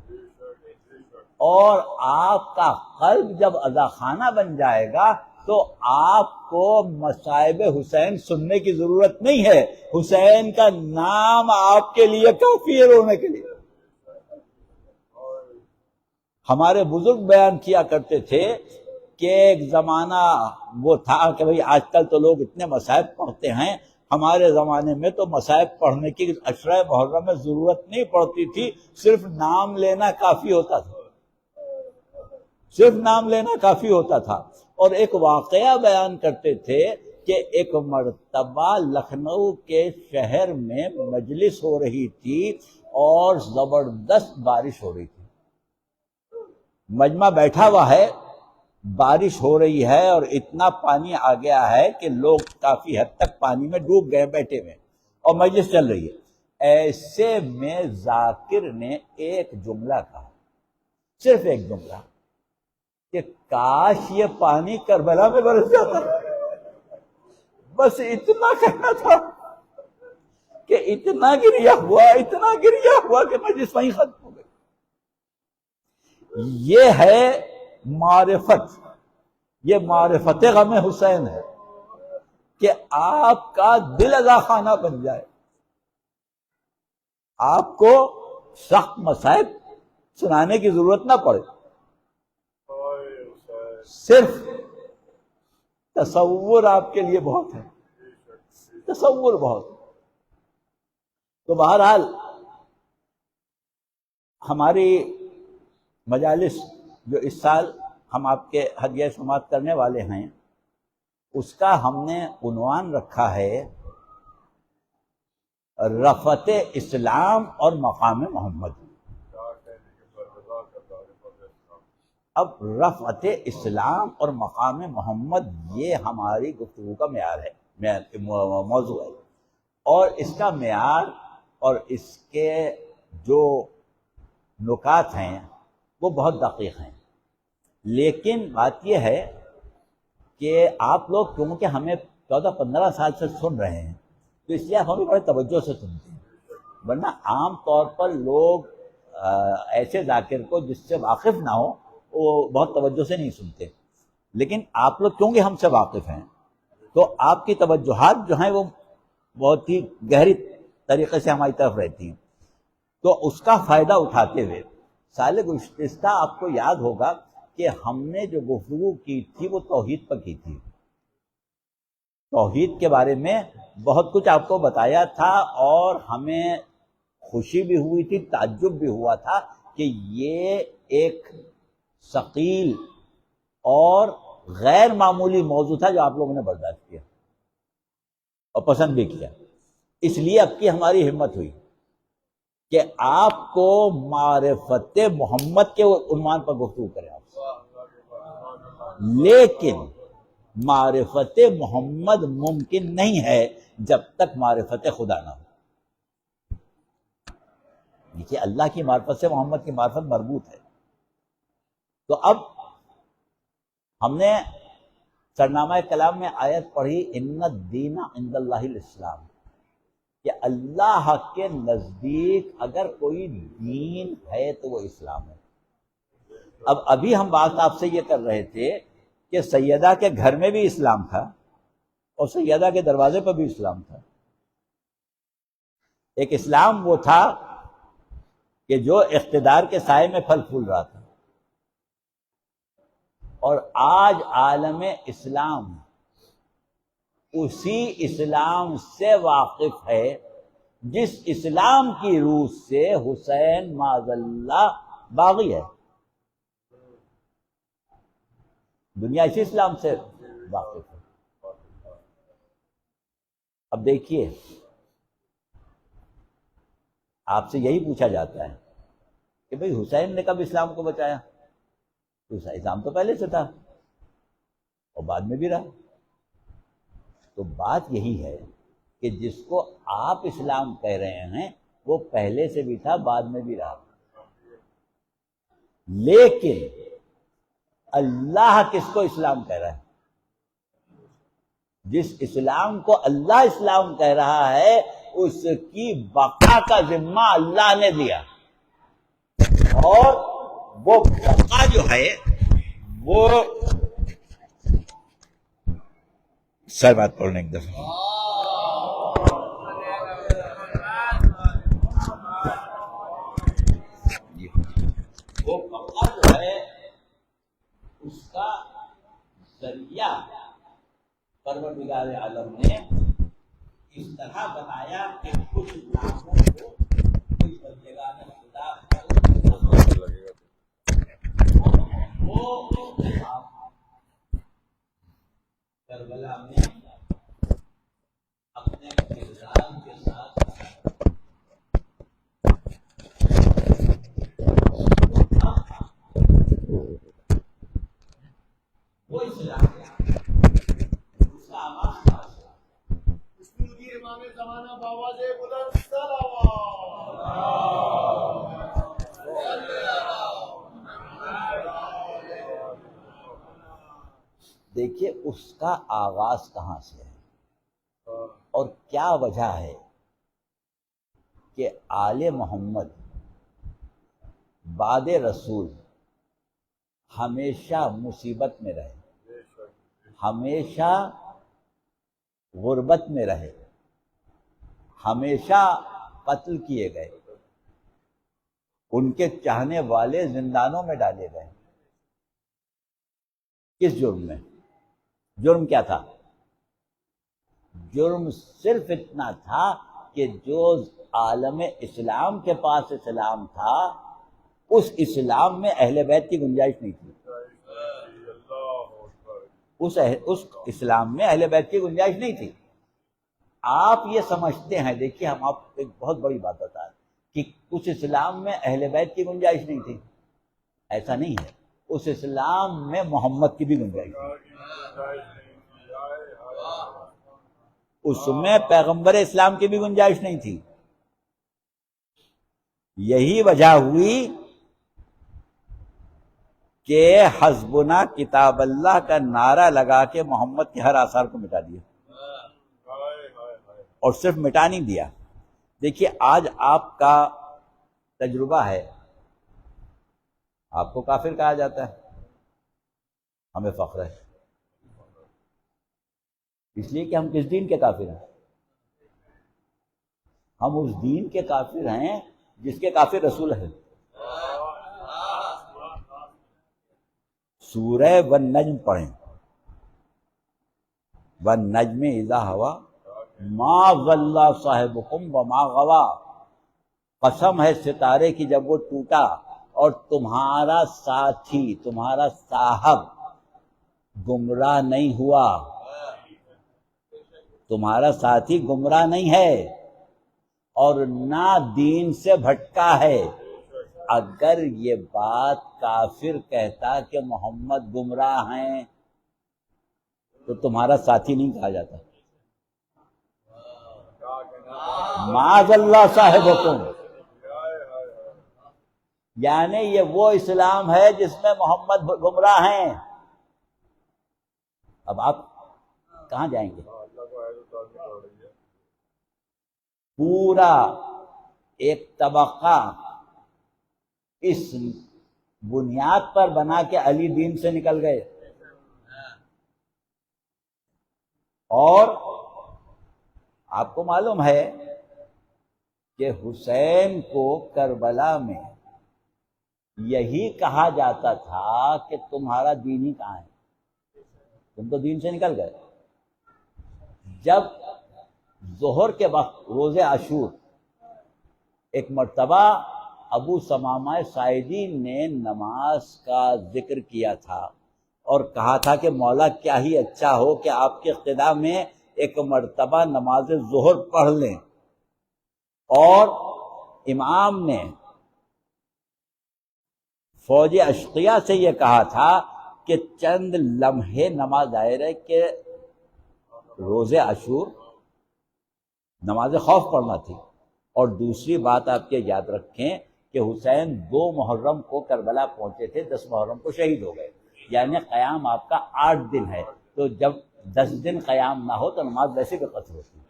اور آپ کا قلب جب عزا خانہ بن جائے گا تو آپ کو مصائب حسین سننے کی ضرورت نہیں ہے، حسین کا نام آپ کے لیے کافی ہے رونے کے لیے۔ ہمارے بزرگ بیان کیا کرتے تھے کہ ایک زمانہ وہ تھا کہ بھئی آج کل تو لوگ اتنے مصائب پڑھتے ہیں، ہمارے زمانے میں تو مصائب پڑھنے کی عشرہ محرم میں ضرورت نہیں پڑتی تھی، صرف نام لینا کافی ہوتا تھا، صرف نام لینا کافی ہوتا تھا۔ اور ایک واقعہ بیان کرتے تھے کہ ایک مرتبہ لکھنؤ کے شہر میں مجلس ہو رہی تھی اور زبردست بارش ہو رہی تھی، مجمع بیٹھا ہوا ہے، بارش ہو رہی ہے اور اتنا پانی آ گیا ہے کہ لوگ کافی حد تک پانی میں ڈوب گئے بیٹھے ہوئے، اور مجلس چل رہی ہے۔ ایسے میں ذاکر نے ایک جملہ کہا، صرف ایک جملہ، کہ کاش یہ پانی کربلا میں برس جاتا، بس اتنا کہنا تھا کہ اتنا گریا ہوا کہ مجلس وہیں ختم ہو گئی۔ یہ ہے معرفت، یہ معرفت غم حسین ہے کہ آپ کا دل عزا خانہ بن جائے، آپ کو سخت مصائب سنانے کی ضرورت نہ پڑے، صرف تصور آپ کے لیے بہت ہے، تصور بہت۔ تو بہرحال ہماری مجالس جو اس سال ہم آپ کے ہدیہ سماعت کرنے والے ہیں، اس کا ہم نے عنوان رکھا ہے رفعت اسلام اور مقام محمد۔ اب رفعت اسلام اور مقام محمد یہ ہماری گفتگو کا معیار ہے، موضوع ہے، اور اس کا معیار اور اس کے جو نکات ہیں وہ بہت دقیق ہیں، لیکن بات یہ ہے کہ آپ لوگ کیونکہ ہمیں 14-15 سال سے سن رہے ہیں تو اس لیے آپ ہمیں بڑے توجہ سے سنتے ہیں، ورنہ عام طور پر لوگ ایسے ذاکر کو جس سے واقف نہ ہو وہ بہت توجہ سے نہیں سنتے، لیکن آپ لوگ کیونکہ ہم سے واقف ہیں تو آپ کی توجہات جو ہیں وہ بہت ہی گہری طریقے سے ہماری طرف رہتی ہیں۔ تو اس کا فائدہ اٹھاتے ہوئے سال گزشتہ آپ کو یاد ہوگا کہ ہم نے جو گفتگو کی تھی وہ توحید پر کی تھی، توحید کے بارے میں بہت کچھ آپ کو بتایا تھا، اور ہمیں خوشی بھی ہوئی تھی، تعجب بھی ہوا تھا کہ یہ ایک ثقیل اور غیر معمولی موضوع تھا جو آپ لوگوں نے برداشت کیا اور پسند بھی کیا۔ اس لیے اب کی ہماری ہمت ہوئی کہ آپ کو معرفت محمد کے عنوان پر گفتگو کریں آپ سے، لیکن معرفت محمد ممکن نہیں ہے جب تک معرفت خدا نہ ہو۔ دیکھیے اللہ کی معرفت سے محمد کی معرفت مربوط ہے۔ تو اب ہم نے سرنامہ کلام میں آیت پڑھی ان الدین عند اللہ الاسلام، کہ اللہ کے نزدیک اگر کوئی دین ہے تو وہ اسلام ہے۔ اب ابھی ہم بات آپ سے یہ کر رہے تھے کہ سیدہ کے گھر میں بھی اسلام تھا اور سیدہ کے دروازے پر بھی اسلام تھا۔ ایک اسلام وہ تھا کہ جو اقتدار کے سائے میں پھل پھول رہا تھا، اور آج عالم اسلام اسی اسلام سے واقف ہے جس اسلام کی روح سے حسین معاذ اللہ باغی ہے۔ دنیا اسی اسلام سے واقف ہے۔ اب دیکھیے آپ سے یہی پوچھا جاتا ہے کہ بھئی حسین نے کب اسلام کو بچایا؟ تو اسلام تو پہلے سے تھا اور بعد میں بھی رہا۔ تو بات یہی ہے کہ جس کو آپ اسلام کہہ رہے ہیں وہ پہلے سے بھی تھا، بعد میں بھی رہا، لیکن اللہ کس کو اسلام کہہ رہا ہے؟ جس اسلام کو اللہ اسلام کہہ رہا ہے اس کی بقا کا ذمہ اللہ نے دیا، اور وہ بقا جو ہے وہ سر بات پڑھنے ایک دفعہ وہ بقا جو ہے اس کا ذریعہ پروردگار عالم نے اس طرح بنایا کہ کچھ ناموں کو کچھ بندگان خدا وہ کربلا میں اپنے کردار کے ساتھ وہ اسلام اس کا آواز مودی امام زمانہ باواز بلند صلوات. دیکھیے اس کا آغاز کہاں سے ہے اور کیا وجہ ہے کہ آل محمد بعد رسول ہمیشہ مصیبت میں رہے، ہمیشہ غربت میں رہے، ہمیشہ قتل کیے گئے، ان کے چاہنے والے زندانوں میں ڈالے گئے. کس جرم میں؟ جرم کیا تھا؟ جرم صرف اتنا تھا کہ جو عالم اسلام کے پاس اسلام تھا اس اسلام میں اہل بیت کی گنجائش نہیں تھی. اس اسلام میں اہل بیت کی گنجائش نہیں تھی. آپ یہ سمجھتے ہیں، دیکھیے ہم آپ کو ایک بہت بڑی بات بتا رہے ہیں کہ اس اسلام میں اہل بیت کی گنجائش نہیں تھی. ایسا نہیں ہے، اس اسلام میں محمد کی بھی گنجائش تھی، اس میں پیغمبر اسلام کی بھی گنجائش نہیں تھی. یہی وجہ ہوئی کہ حسبنا کتاب اللہ کا نعرہ لگا کے محمد کے ہر آثار کو مٹا دیا، اور صرف مٹا نہیں دیا. دیکھیے آج آپ کا تجربہ ہے، آپ کو کافر کہا جاتا ہے، ہمیں فخر ہے، اس لیے کہ ہم کس دین کے کافر ہیں؟ ہم اس دین کے کافر ہیں جس کے کافر رسول ہیں. سورہ والنجم پڑھیں، والنجم اذا ہوا ما ضل صاحبکم وما غوا. قسم ہے ستارے کی جب وہ ٹوٹا اور تمہارا ساتھی، تمہارا صاحب گمراہ نہیں ہوا، تمہارا ساتھی گمراہ نہیں ہے اور نہ دین سے بھٹکا ہے. اگر یہ بات کافر کہتا کہ محمد گمراہ ہیں تو تمہارا ساتھی نہیں کہا جاتا. معاذ اللہ صاحبکم، یعنی یہ وہ اسلام ہے جس میں محمد گمراہ ہیں. اب آپ کہاں جائیں گے؟ پورا ایک طبقہ اس بنیاد پر بنا کہ علی دین سے نکل گئے، اور آپ کو معلوم ہے کہ حسین کو کربلا میں یہی کہا جاتا تھا کہ تمہارا دین ہی کہاں ہے، تم تو دین سے نکل گئے. جب ظہر کے وقت روز عاشور ایک مرتبہ ابو ثمامہ ساعدی نے نماز کا ذکر کیا تھا اور کہا تھا کہ مولا کیا ہی اچھا ہو کہ آپ کے اقتداء میں ایک مرتبہ نماز ظہر پڑھ لیں، اور امام نے فوج اشقیہ سے یہ کہا تھا کہ چند لمحے نماز دائرے کے روز عاشور نماز خوف پڑھنا تھی. اور دوسری بات آپ کے یاد رکھیں کہ حسین 2 محرم کو کربلا پہنچے تھے، 10 محرم کو شہید ہو گئے، یعنی قیام آپ کا 8 دن ہے. تو جب 10 دن قیام نہ ہو تو نماز ویسے بھی قصر ہوتی ہے.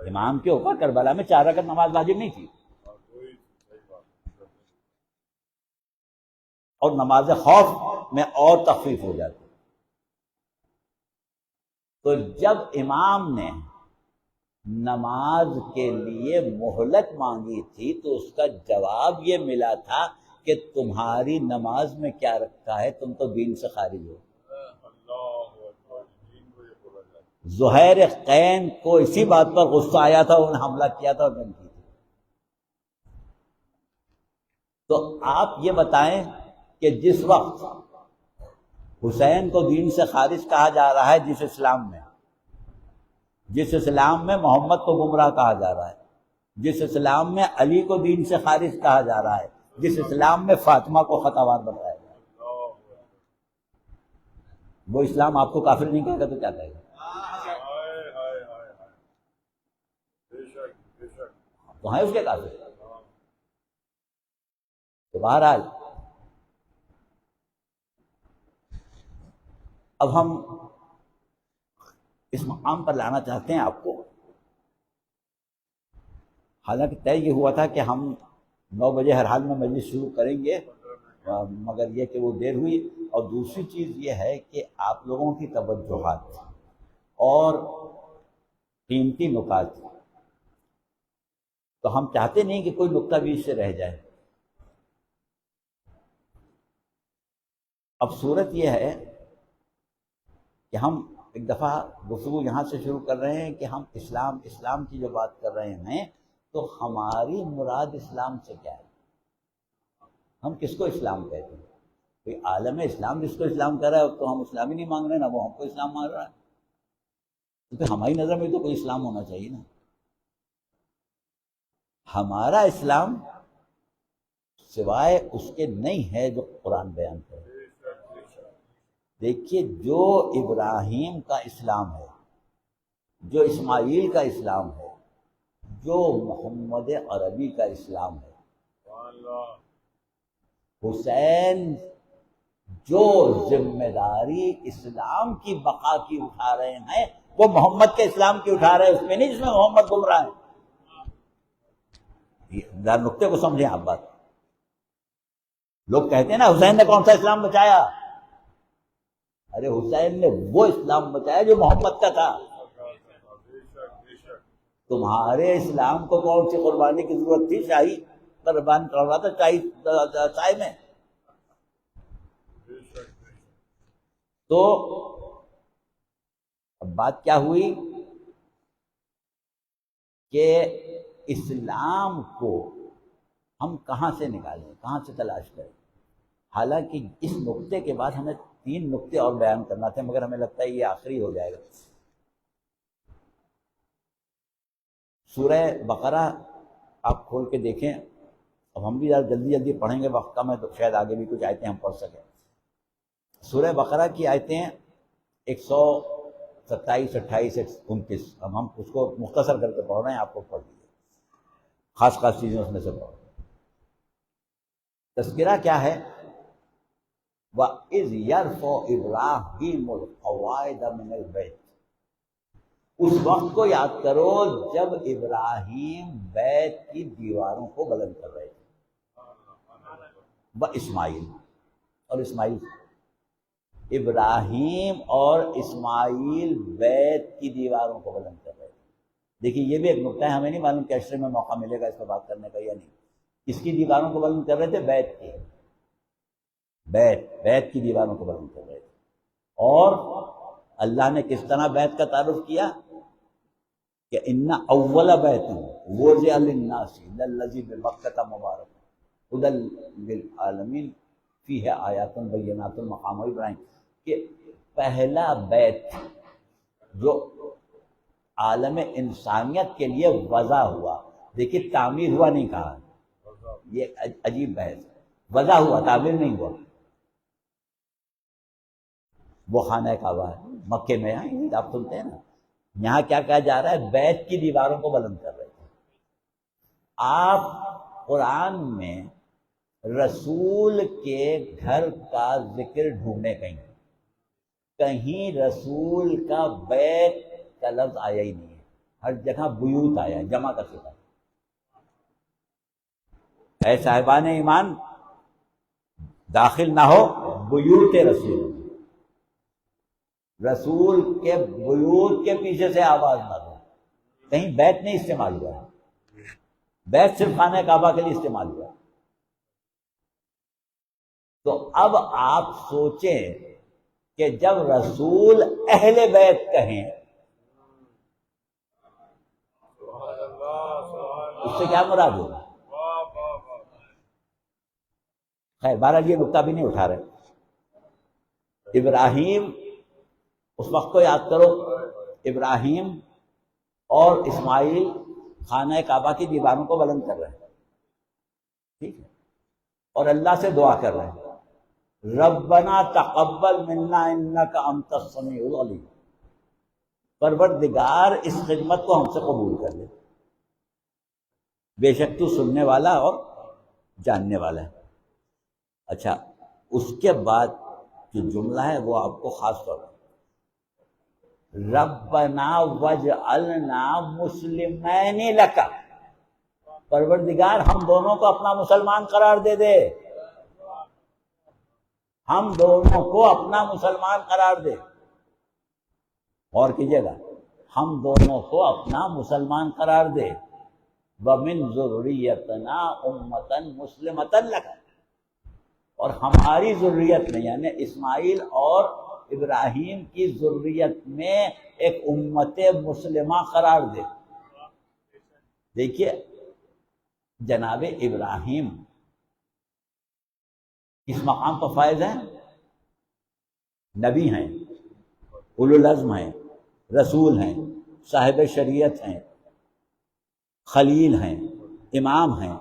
امام کے اوپر کربلا میں 4 رکعت نماز واجب نہیں تھی، اور نماز خوف میں اور تخفیف ہو جاتی۔ تو جب امام نے نماز کے لیے مہلت مانگی تھی تو اس کا جواب یہ ملا تھا کہ تمہاری نماز میں کیا رکھا ہے، تم تو دین سے خارج ہو۔ زہیر قین کو اسی بات پر غصہ آیا تھا، انہوں نے حملہ کیا تھا اور جنگ کی تھی۔ تو آپ یہ بتائیں کہ جس وقت حسین کو دین سے خارج کہا جا رہا ہے، جس اسلام میں محمد کو گمراہ کہا جا رہا ہے، جس اسلام میں علی کو دین سے خارج کہا جا رہا ہے، جس اسلام میں فاطمہ کو خطاوار بنایا جا رہا ہے، وہ اسلام آپ کو کافر نہیں کہے گا تو کیا کہے گا؟ تو ہیں اس کے کافر۔ تو بہرحال اب ہم اس مقام پر لانا چاہتے ہیں آپ کو، حالانکہ طے یہ ہوا تھا کہ ہم 9 بجے ہر حال میں مجلس شروع کریں گے، مگر یہ کہ وہ دیر ہوئی۔ اور دوسری چیز یہ ہے کہ آپ لوگوں کی توجہات اور قیمتی نکات، تو ہم چاہتے نہیں کہ کوئی نکتہ بیچ سے رہ جائے۔ اب صورت یہ ہے کہ ہم ایک دفعہ گفتگو یہاں سے شروع کر رہے ہیں کہ ہم اسلام کی جو بات کر رہے ہیں تو ہماری مراد اسلام سے کیا ہے، ہم کس کو اسلام کہتے ہیں؟ کوئی عالم اسلام جس کو اسلام کہہ رہا ہے تو ہم اسلام ہی نہیں مانگ رہے، نہ وہ ہم کو اسلام مانگ رہا ہے، تو پھر ہماری نظر میں تو کوئی اسلام ہونا چاہیے نا۔ ہمارا اسلام سوائے اس کے نہیں ہے جو قرآن بیان کرے۔ دیکھیے، جو ابراہیم کا اسلام ہے، جو اسماعیل کا اسلام ہے، جو محمد عربی کا اسلام ہے، حسین جو ذمہ داری اسلام کی بقا کی اٹھا رہے ہیں وہ محمد کے اسلام کی اٹھا رہے ہیں، اس میں نہیں جس میں محمد گمراہ ہے۔ ذرا نقطے کو سمجھیں آپ بات۔ لوگ کہتے ہیں نا حسین نے کون سا اسلام بچایا؟ ارے حسین نے وہ اسلام بچایا جو محمد کا تھا۔ تمہارے اسلام کو کون سی قربانی کی ضرورت تھی؟ شاہی قربان کر رہا تھا چائے میں۔ تو اب بات کیا ہوئی کہ اسلام کو ہم کہاں سے نکالیں، کہاں سے تلاش کریں؟ حالانکہ اس نقطے کے بعد ہمیں 3 نقطے اور بیان کرنا تھے، مگر ہمیں لگتا ہے یہ آخری ہو جائے گا۔ سورہ بقرہ آپ کھول کے دیکھیں، اب ہم بھی جلدی پڑھیں گے، وقت کم ہے تو شاید آگے بھی کچھ آیتیں ہم پڑھ سکیں۔ سورہ بقرہ کی آیتیں 127، 28، 29، اب ہم اس کو مختصر کر کے پڑھ رہے ہیں، آپ کو پڑھ لیجیے، خاص چیزیں اس میں سے پڑھ۔ تذکرہ کیا ہے؟ وَإِذْ يَرْفَعُ إِبْرَاهِيمُ الْقَوَاعِدَ مِنَ الْبَيْتِ، اس وقت کو یاد کرو جب ابراہیم بیت کی دیواروں کو بلند کر رہے تھے۔ اسماعیل اور اسماعیل، ابراہیم اور اسماعیل بیت کی دیواروں کو بلند کر رہے تھے۔ دیکھیے یہ بھی ایک نقطہ ہے، ہمیں نہیں معلوم کہ عشرے میں موقع ملے گا اس پر بات کرنے کا یا نہیں۔ کس کی دیواروں کو بلند کر رہے تھے؟ بیت کی، بیت کی دیواروں کو بلند کر رہے تھے۔ اور اللہ نے کس طرح بیت کا تعارف کیا کہ ان اول بیت وضع للناس للذی ببکۃ مبارک ھدی للعالمین فیہ آیات بینات مقام ابراہیم، کہ پہلا بیت جو عالم انسانیت کے لیے وضع ہوا، دیکھیے تعمیر ہوا نہیں کہا، یہ عجیب بحث ہے، وضع ہوا، تعمیر نہیں ہوا۔ وہ خانہ کعبہ ہے مکے میں، آپ سنتے ہیں نا، یہاں کیا کہا جا رہا ہے؟ بیت کی دیواروں کو بلند کر رہے تھے۔ آپ قرآن میں رسول کے گھر کا ذکر ڈھونڈنے کہیں رسول کا بیت کا لفظ آیا ہی نہیں ہے۔ ہر جگہ بیوت آیا ہے، جمع کا صفت. اے صاحبان ایمان داخل نہ ہو بیوت رسول، رسول کے بیوت کے پیچھے سے آواز نہ دو. کہیں بیت نہیں استعمال ہوا ہے، بیت صرف خانہ کعبہ کے لیے استعمال ہوا ہے. تو اب آپ سوچیں کہ جب رسول اہل بیت کہیں اس سے کیا مراد ہوگا؟ خیر بہرحال یہ نقطہ بھی نہیں اٹھا رہے. ابراہیم اس وقت کو یاد کرو، ابراہیم اور اسماعیل خانہ کعبہ کی دیواروں کو بلند کر رہے ہیں، ٹھیک ہے، اور اللہ سے دعا کر رہے ہیں ربنا تقبل منا انک انت السمیع العلیم. پروردگار اس خدمت کو ہم سے قبول کر لے، بے شک تو سننے والا اور جاننے والا ہے. اچھا اس کے بعد جو جملہ ہے وہ آپ کو خاص طور پر ربنا وجعلنا مسلمین لک، پروردگار ہم دونوں کو اپنا مسلمان قرار دے دے، ہم دونوں کو اپنا مسلمان قرار دے. اور کیجیے گا، ہم دونوں کو اپنا مسلمان قرار دے. وَمِن ذُرِّيَّتِنَا أُمَّةً مُسْلِمَةً لَكَ، اور ہماری ذریت میں یعنی اسماعیل اور ابراہیم کی ذریت میں ایک امت مسلمہ قرار دے. دیکھیے جناب ابراہیم کس مقام پر فائز ہیں؟ نبی ہیں، اولو العزم ہیں، رسول ہیں، صاحب شریعت ہیں، خلیل ہیں، امام ہیں.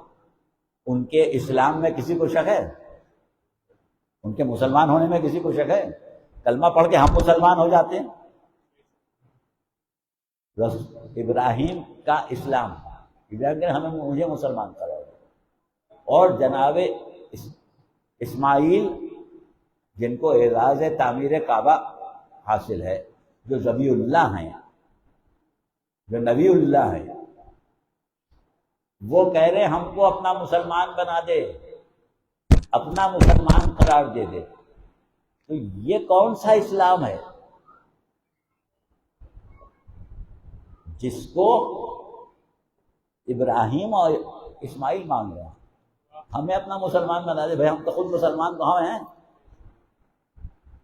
ان کے اسلام میں کسی کو شک ہے؟ ان کے مسلمان ہونے میں کسی کو شک ہے؟ کلمہ پڑھ کے ہم مسلمان ہو جاتے ہیں. ابراہیم کا اسلام، مجھے مسلمان کرو. اور جناب اسماعیل جن کو اعزاز تعمیر کعبہ حاصل ہے، جو ذبی اللہ ہیں، جو نبی اللہ ہیں، وہ کہہ رہے ہم کو اپنا مسلمان بنا دے، اپنا مسلمان قرار دے دے. تو یہ کون سا اسلام ہے جس کو ابراہیم اور اسماعیل مانگ رہے ہیں؟ ہمیں اپنا مسلمان بنا دے. بھائی ہم تو خود مسلمان کہاں ہیں،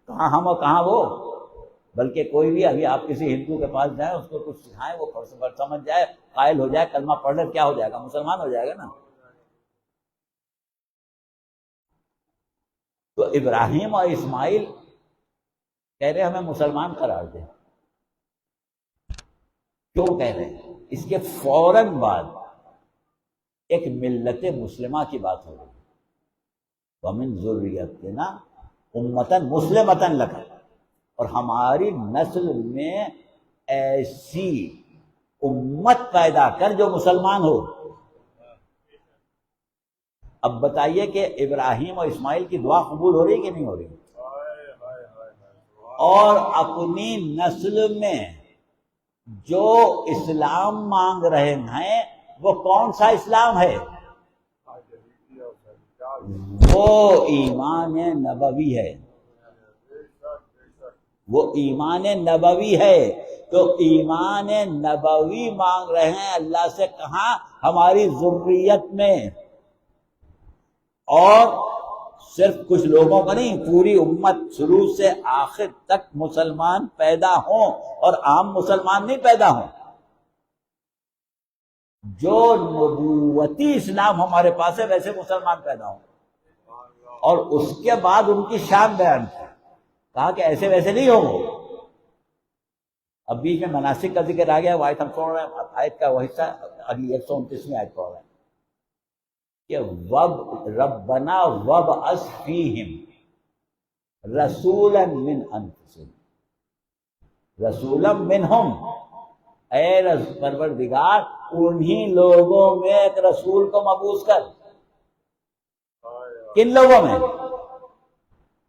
کہاں ہم اور کہاں وہ. بلکہ کوئی بھی ابھی آپ کسی ہندو کے پاس جائیں، اس کو کچھ سکھائیں، وہ سمجھ جائے، قائل ہو جائے، کلمہ پڑھ لے، کیا ہو جائے گا؟ مسلمان ہو جائے گا نا. تو ابراہیم اور اسماعیل کہہ رہے ہمیں مسلمان قرار دے. کیوں کہہ رہے ہیں؟ اس کے فوراً بعد ایک ملت مسلمہ کی بات ہو رہی ہے. وَمِن ذُرِّيَّتِنَا أُمَّةً مُسْلِمَةً لَكَ، اور ہماری نسل میں ایسی امت پیدا کر جو مسلمان ہو. اب بتائیے کہ ابراہیم اور اسماعیل کی دعا قبول ہو رہی کہ نہیں ہو رہی؟ اور اپنی نسل میں جو اسلام مانگ رہے ہیں وہ کون سا اسلام ہے؟ وہ ایمان نبوی ہے، وہ ایمان نبوی ہے. تو ایمان نبوی مانگ رہے ہیں اللہ سے، کہاں؟ ہماری ذریت میں. اور صرف کچھ لوگوں کا نہیں، پوری امت شروع سے آخر تک مسلمان پیدا ہوں، اور عام مسلمان نہیں پیدا ہوں. جو نبوتی اسلام ہمارے پاس ہے ویسے مسلمان پیدا ہوں. اور اس کے بعد ان کی شان بیان کی، کہا کہ ایسے ویسے نہیں ہو. اب بیچ میں مناسک کا ذکر آ گیا، وہ آیت ہم پڑھ رہے ہیں، آیت کا وہ حصہ اگلی 129 آیت پڑھ رہے ہیں کہ ربنا وابعث فیہم رسولا من انفسہم رسولا منہم، اے پروردگار انہی لوگوں میں ایک رسول کو مبعوث کر. کن لوگوں میں؟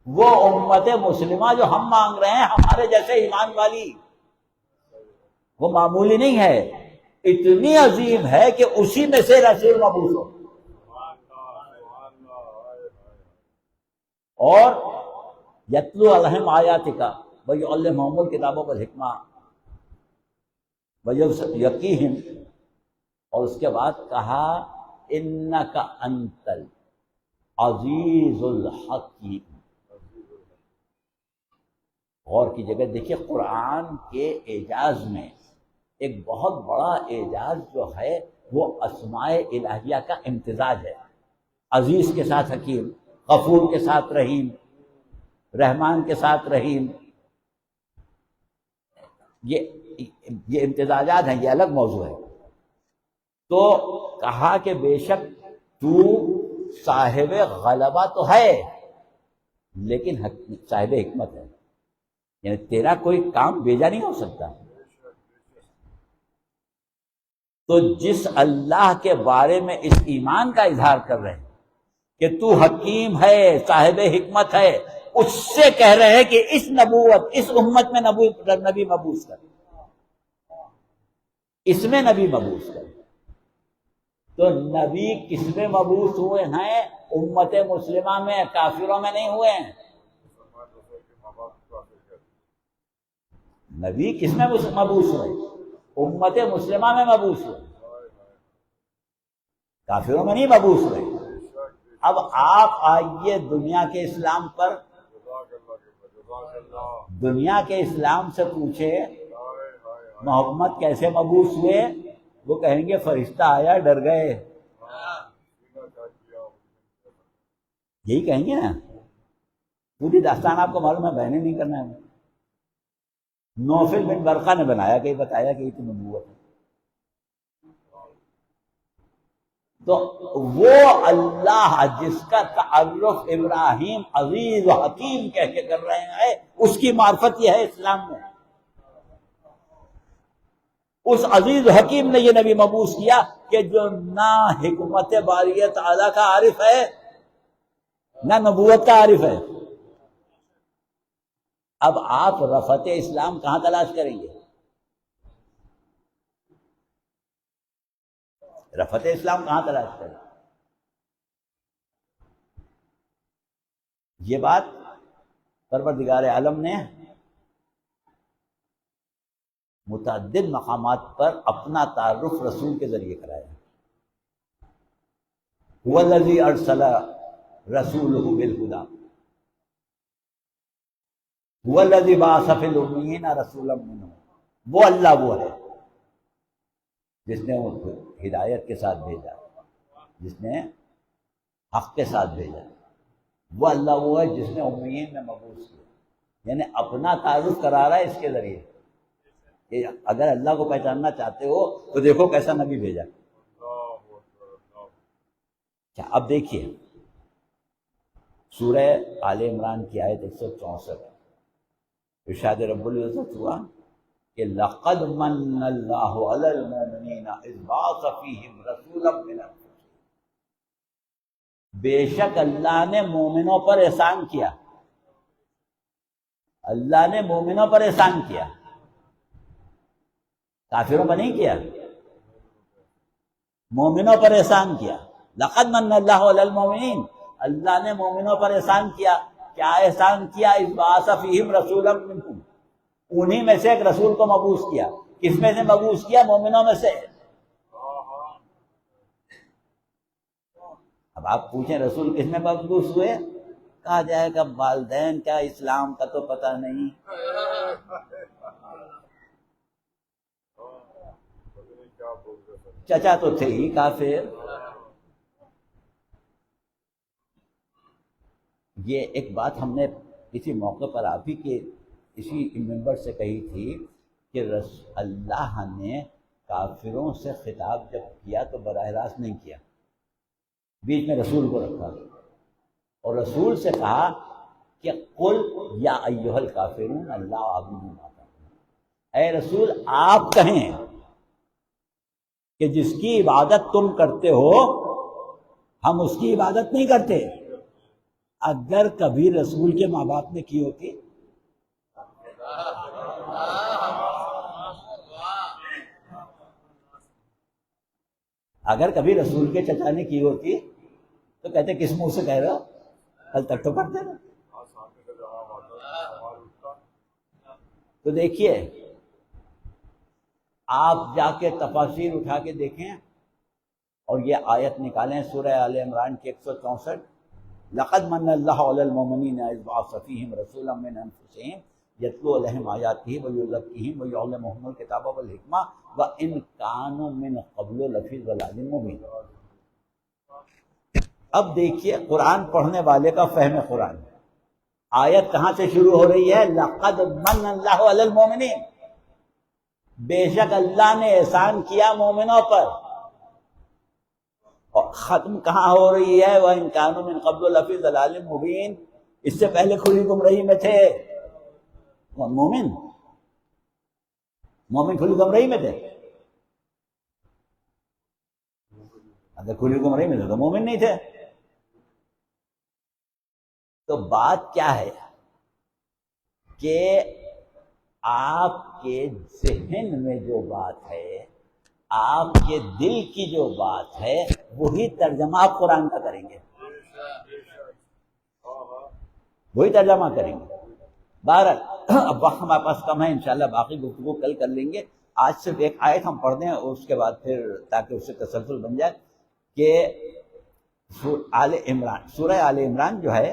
وہ امت مسلمہ جو ہم مانگ رہے ہیں، ہمارے جیسے ایمان والی. وہ معمولی نہیں ہے، اتنی عظیم ہے کہ اسی میں سے رسول مبعوث ہو. اور یتلو علیہم آیاتک ویعلمہم الکتاب والحکمہ ویزکیہم، اور اس کے بعد کہا انک انت العزیز الحکیم. غور کی جگہ دیکھیے، قرآن کے اعجاز میں ایک بہت بڑا اعجاز جو ہے وہ اسماء الہیہ کا امتزاج ہے. عزیز کے ساتھ حکیم، غفور کے ساتھ رحیم، رحمان کے ساتھ رحیم، یہ امتزاجات ہیں، یہ الگ موضوع ہے. تو کہا کہ بے شک تو صاحب غلبہ تو ہے لیکن صاحب حکمت ہے، یعنی تیرا کوئی کام بیجا نہیں ہو سکتا. تو جس اللہ کے بارے میں اس ایمان کا اظہار کر رہے ہیں کہ تو حکیم ہے، صاحب حکمت ہے، اس سے کہہ رہے ہیں کہ اس نبوت، اس امت میں نبی مبعوث کر، اس میں نبی مبعوث کر. تو نبی کس میں مبعوث ہوئے ہیں؟ امت مسلمہ میں، کافروں میں نہیں ہوئے ہیں. نبی کس میں مبعوث ہوئے؟ امت مسلمہ میں مبعوث ہوئے، کافروں میں نہیں مبعوث ہوئے. اب آپ آئیے دنیا کے اسلام پر، دنیا کے اسلام سے پوچھے محمد کیسے مبعوث ہوئے، وہ کہیں گے فرشتہ آیا ڈر گئے، یہی کہیں گے نا. پوری داستان آپ کو معلوم ہے، بیان نہیں کرنا ہے. نوفل بن برقہ نے بنایا کہ بتایا کہ یہ تو نبوت ہے. تو وہ اللہ جس کا تعارف ابراہیم عزیز و حکیم کہہ کے کر رہے ہیں، اس کی معرفت یہ ہے اسلام میں. اس عزیز و حکیم نے یہ نبی مبعوث کیا کہ جو نہ حکمت باری تعالیٰ کا عارف ہے نہ نبوت کا عارف ہے. اب آپ رفعت اسلام کہاں تلاش کریں گے؟ رفعت اسلام کہاں تلاش کریں؟ یہ بات پروردگار عالم نے متعدد مقامات پر اپنا تعارف رسول کے ذریعے کرایا. هو الذی ارسل رسولہ بالہدی هو الذی بعث فی الامیین رسولا منہم. وہ اللہ وہ ہے جس نے ان کو ہدایت کے ساتھ بھیجا، جس نے حق کے ساتھ بھیجا. وہ اللہ وہ ہے جس نے امیین میں مبعوث کیا، یعنی اپنا تعارف کرا رہا ہے اس کے ذریعے کہ اگر اللہ کو پہچاننا چاہتے ہو تو دیکھو کیسا نبی بھیجا. اب دیکھیے سورہ آل عمران کی آیت 164، ارشاد رب العزت ہوا کہ لَقَدْ مَنَّ اللَّهُ عَلَى الْمُؤْمِنِينَ إِذْ بَعَثَ فِيهِمْ رَسُولًا مِّنْ أَنفُسِهِمْ. بے شک اللہ نے مومنوں پر احسان کیا، اللہ نے مومنوں پر احسان کیا، کافروں پر نہیں کیا، مومنوں پر احسان کیا. لَقَدْ مَنَّ اللَّهُ عَلَى الْمُؤْمِنِينَ، اللہ نے مومنوں پر احسان کیا. کیا احسان کیا؟ اذ بعث فیہم رسولا منہم، انہی میں سے ایک رسول کو مبعوث کیا. کس میں سے مبعوث کیا؟ مومنوں میں سے. اب آپ پوچھیں رسول کس میں مبعوث ہوئے؟ کہا جائے گا والدین کا اسلام کا تو پتہ نہیں، چچا تو تھے ہی کافر. یہ ایک بات ہم نے کسی موقع پر آپ ہی کے اسی ممبر سے کہی تھی کہ اللہ نے کافروں سے خطاب جب کیا تو براہ راست نہیں کیا، بیچ میں رسول کو رکھا اور رسول سے کہا کہ قل یا ایھا الکافرون اللہ اعبد ما تعبدون. اے رسول آپ کہیں کہ جس کی عبادت تم کرتے ہو ہم اس کی عبادت نہیں کرتے. اگر کبھی رسول کے ماں باپ نے کی ہوتی اگر کبھی رسول کے چچا نے کی ہوتی تو کہتے کس منہ سے کہہ رہے ہو، کل تک تو کرتے نا۔ تو دیکھیے آپ جا کے تفاسیر اٹھا کے دیکھیں اور یہ آیت نکالیں سورہ آل عمران کی 164، لقد من اللہ علی المؤمنین اذ بعث فیہم رسولا من انفسہم یتلو علیہم آیاتہ ویزکیہم ویعلمہم الکتاب والحکمہ وان کانوا من قبل لفی ضلال مبین۔ اب دیکھیے قرآن پڑھنے والے کا فہم قرآن، آیت کہاں سے شروع ہو رہی ہے؟ لقد من اللہ علی المؤمنین، بے شک اللہ نے احسان کیا مومنوں پر، اور ختم کہاں ہو رہی ہے؟ وَإِن كَانُوا مِن قَبْلُ لَفِي ضَلَالٍ مُبِينٍ، اس سے پہلے کھلی گمراہی میں تھے۔ مومن کھلی گمراہی میں تھے؟ اگر کھلی گمراہی میں تھے تو مومن نہیں تھے۔ تو بات کیا ہے کہ آپ کے ذہن میں جو بات ہے، آپ کے دل کی جو بات ہے، وہی ترجمہ آپ قرآن کا کریں گے، وہی ترجمہ کریں گے۔ بہرحال اب وقت ہمارے پاس کم ہے، انشاءاللہ باقی گفتگو کل کر لیں گے۔ آج صرف ایک آیت ہم پڑھ دیں اور اس کے بعد پھر تاکہ اس سے تسلسل بن جائے کہ سورہ آل عمران جو ہے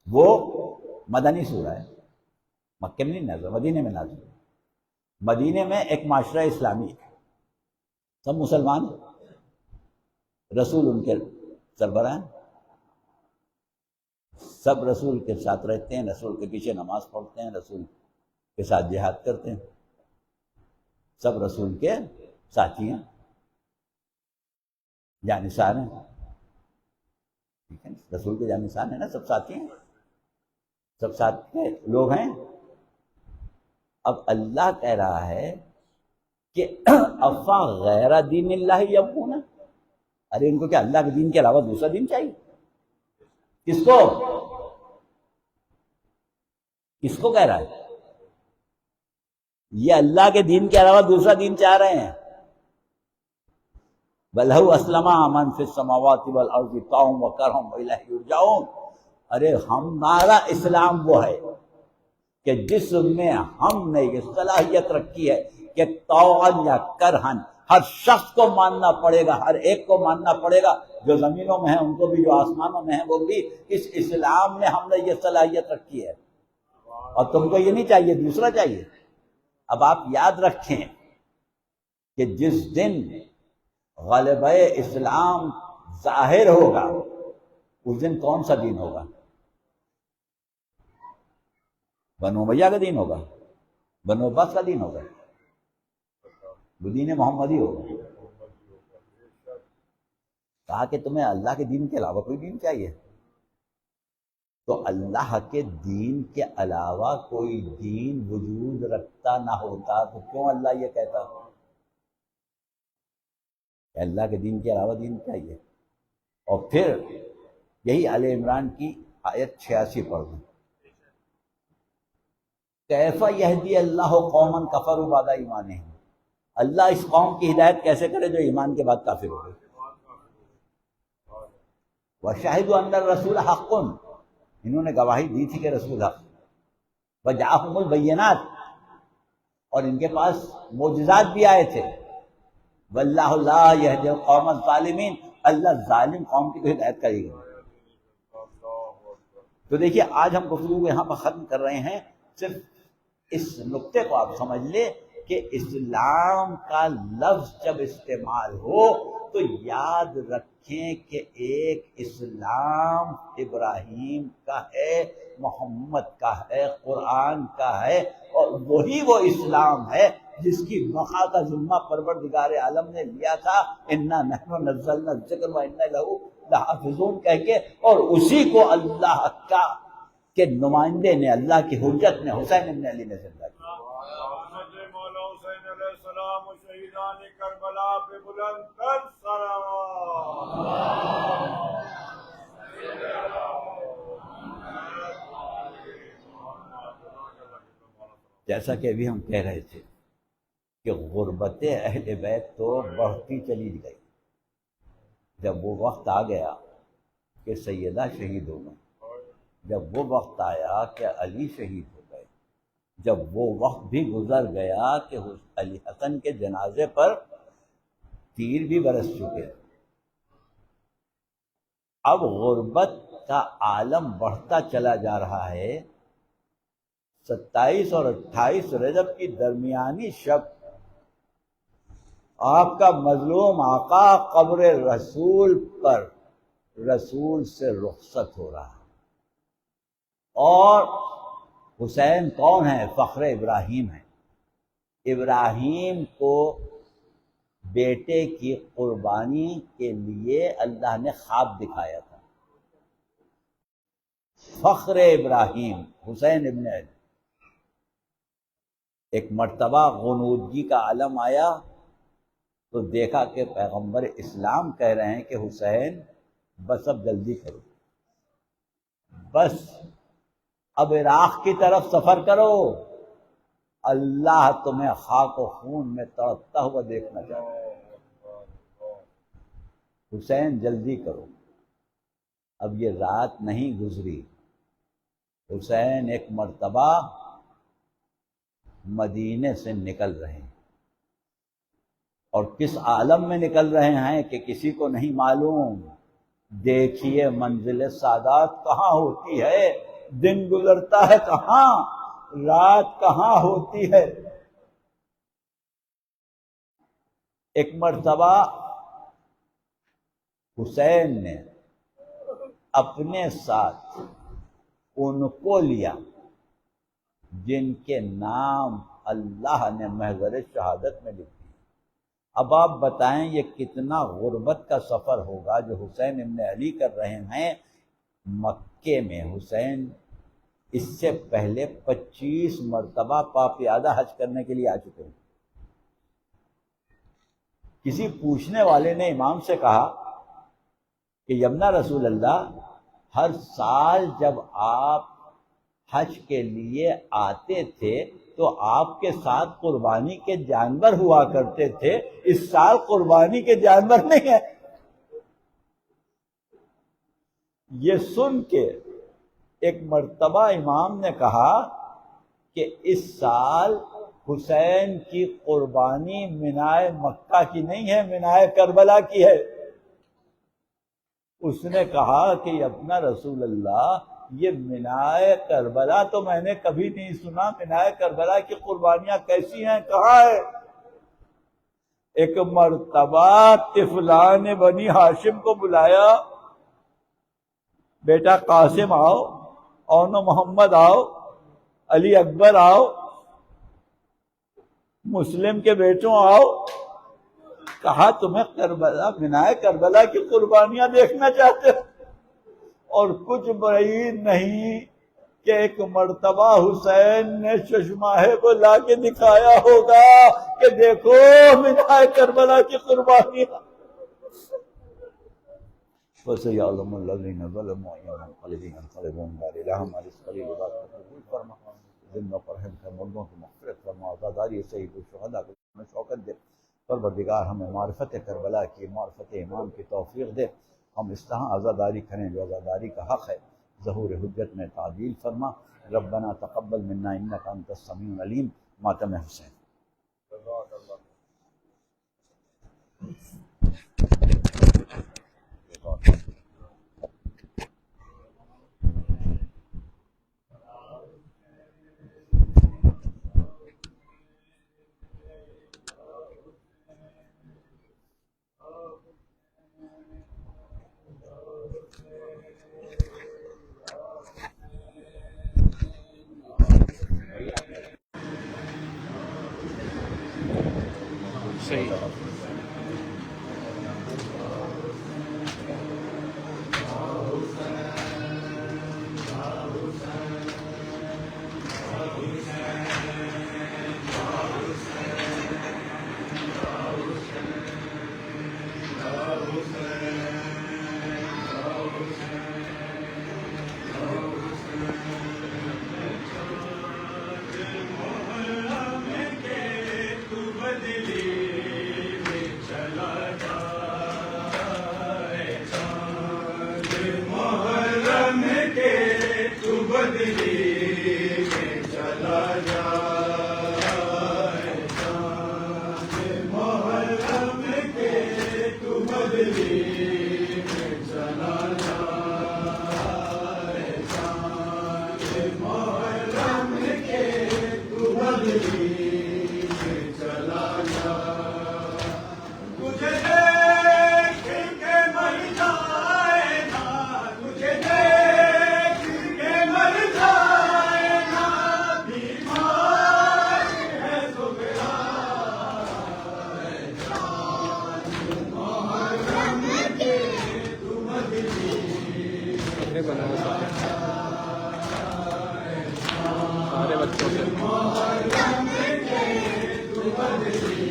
وہ مدنی سورہ ہے، مکے میں نہیں نازل، مدینے میں نازل۔ مدینے میں ایک معاشرہ اسلامی ہے، سب مسلمان ہیں، رسول ان کے سربراہ ہیں، سب رسول کے ساتھ رہتے ہیں، رسول کے پیچھے نماز پڑھتے ہیں، رسول کے ساتھ جہاد کرتے ہیں، سب رسول کے ساتھی ہیں، جانثار ہیں، ٹھیک ہے، رسول کے جانثار ہیں نا، سب ساتھی ہیں، سب ساتھ کے لوگ ہیں۔ اب اللہ کہہ رہا ہے کہ افا غیر دین اللہ یبغون، ارے ان کو کیا اللہ کے دین کے علاوہ دوسرا دین چاہیے؟ کس کو کہہ رہا ہے؟ یہ اللہ کے دین کے علاوہ دوسرا دین چاہ رہے ہیں۔ بل هو اسلم من فی السماوات والارض طوعا وکرها والیہ یرجعون، ارے ہمارا اسلام وہ ہے کہ جس میں ہم نے یہ صلاحیت رکھی ہے کہ طوعاً یا کرہن ہر شخص کو ماننا پڑے گا، ہر ایک کو ماننا پڑے گا، جو زمینوں میں ہیں ان کو بھی، جو آسمانوں میں ہیں وہ بھی۔ اس اسلام میں ہم نے یہ صلاحیت رکھی ہے، اور تم کو یہ نہیں چاہیے، دوسرا چاہیے۔ اب آپ یاد رکھیں کہ جس دن غلبہ اسلام ظاہر ہوگا اس دن کون سا دین ہوگا؟ بنو امیہ کا دین ہوگا، بنو عباس کا دین ہوگا، وہ دین محمدی ہوگا۔ کہا کہ تمہیں اللہ کے دین کے علاوہ کوئی دین چاہیے؟ تو اللہ کے دین کے علاوہ کوئی دین وجود رکھتا نہ ہوتا تو کیوں اللہ یہ کہتا کہ اللہ کے دین کے علاوہ دین چاہیے؟ اور پھر یہی آل عمران کی آیت 86 پڑھ دوں، کیف یہدی اللہ قوما کفروا بعد ایمانہم، اللہ اس قوم کی ہدایت کیسے کرے جو ایمان کے بعد کافر ہو گئے۔ وشہدوا ان الرسول حق، انہوں نے گواہی دی تھی کہ رسول حق، وجاءہم البینات، اور ان کے پاس معجزات بھی آئے تھے، واللہ لا یہدی القوم الظالمین، اللہ ظالم قوم کی تو ہدایت کرے گا۔ تو دیکھیے آج ہم گفتگو کو یہاں پر ختم کر رہے ہیں، صرف اس نقطے کو آپ سمجھ لیں کہ اسلام کا لفظ جب استعمال ہو تو یاد رکھیں کہ ایک اسلام ابراہیم کا ہے، محمد کا ہے، قرآن کا ہے، اور وہی وہ اسلام ہے جس کی بقا کا ذمہ پروردگار عالم نے لیا تھا، انا نحن نزلنا الذکر وانا لہ لحافظون کہہ کے، اور اسی کو اللہ کا کے نمائندے نے، اللہ کی حجت نے، حسین ابن علی نے زندہ کیا۔ مولا حسین علیہ السلام و شہیدان کربلا پہ بلند تر صلوات۔ جیسا کہ ابھی ہم کہہ رہے تھے کہ غربت اہل بیت تو بڑھتی چلی گئی۔ جب وہ وقت آ گیا کہ سیدہ شہید ہو گئی، جب وہ وقت آیا کہ علی شہید ہو گئے، جب وہ وقت بھی گزر گیا کہ علی حسن کے جنازے پر تیر بھی برس چکے، اب غربت کا عالم بڑھتا چلا جا رہا ہے۔ 27 اور 28 رجب کی درمیانی شب آپ کا مظلوم آقا قبر رسول پر رسول سے رخصت ہو رہا ہے، اور حسین کون ہے؟ فخر ابراہیم ہے۔ ابراہیم کو بیٹے کی قربانی کے لیے اللہ نے خواب دکھایا تھا۔ فخر ابراہیم حسین ابن علی۔ ایک مرتبہ غنودگی کا عالم آیا تو دیکھا کہ پیغمبر اسلام کہہ رہے ہیں کہ حسین بس اب جلدی کرو، بس اب عراق کی طرف سفر کرو، اللہ تمہیں خاک و خون میں تڑپتا ہوا دیکھنا چاہتا ہے، حسین جلدی کرو۔ اب یہ رات نہیں گزری، حسین ایک مرتبہ مدینے سے نکل رہے ہیں، اور کس عالم میں نکل رہے ہیں کہ کسی کو نہیں معلوم۔ دیکھیے منزل سعادت کہاں ہوتی ہے، دن گزرتا ہے کہاں، رات کہاں ہوتی ہے۔ ایک مرتبہ حسین نے اپنے ساتھ ان کو لیا جن کے نام اللہ نے محضر شہادت میں لکھ دیے۔ اب آپ بتائیں یہ کتنا غربت کا سفر ہوگا جو حسین ابن علی کر رہے ہیں۔ مکے میں حسین اس سے پہلے 25 مرتبہ پاپیادہ حج کرنے کے لیے آ چکے ہیں۔ کسی پوچھنے والے نے امام سے کہا کہ یمنا رسول اللہ، ہر سال جب آپ حج کے لیے آتے تھے تو آپ کے ساتھ قربانی کے جانور ہوا کرتے تھے، اس سال قربانی کے جانور نہیں ہیں۔ یہ سن کے ایک مرتبہ امام نے کہا کہ اس سال حسین کی قربانی منائے مکہ کی نہیں ہے، منائے کربلا کی ہے۔ اس نے کہا کہ اپنا رسول اللہ، یہ منائے کربلا تو میں نے کبھی نہیں سنا، منائے کربلا کی قربانیاں کیسی ہیں، کہاں ہے؟ ایک مرتبہ طفلان بنی ہاشم کو بلایا، بیٹا قاسم آؤ، اون محمد آؤ، علی اکبر آؤ، مسلم کے بیٹوں آؤ۔ کہا تمہیں کربلا، منائے کربلا کی قربانیاں دیکھنا چاہتے ہو؟ اور کچھ بعید نہیں کہ ایک مرتبہ حسین نے چشماہے کو لا کے دکھایا ہوگا کہ دیکھو منائے کربلا کی قربانیاں۔ وَسَيَعْلَمُ الَّذِينَ ظَلَمُوا أَيَّ مُنقَلِبٍ يَنقَلِبُونَ اللهم على الصليب بات کو قبول فرما، ذمہ پر ہم کر مردوں کی مغفرت فرما، آزاداری شہید الشہداء کو میں شوکت دے۔ پروردگار ہمیں معرفت کربلا کی، معرفت امام کی توفیق دے، ہم اس طرح عزاداری کریں جو عزاداری کا حق ہے۔ ظہور حجت میں تعدیل فرما۔ ربنا تقبل منا انک انت السمیع العلیم۔ ماتم حسین۔ صحیح محرم کے تو بدلی میں چلا جا محرم کے تو بدلی میں چلا جا محرم کے تو بدلی میں چلا جا تجھے دیکھ کے مر جائے نا تجھے دیکھ کے مر جائے نا بیمار ہے سغرا محرم کے تو بدلی سارے بچوں سے محرم کے تو بدلی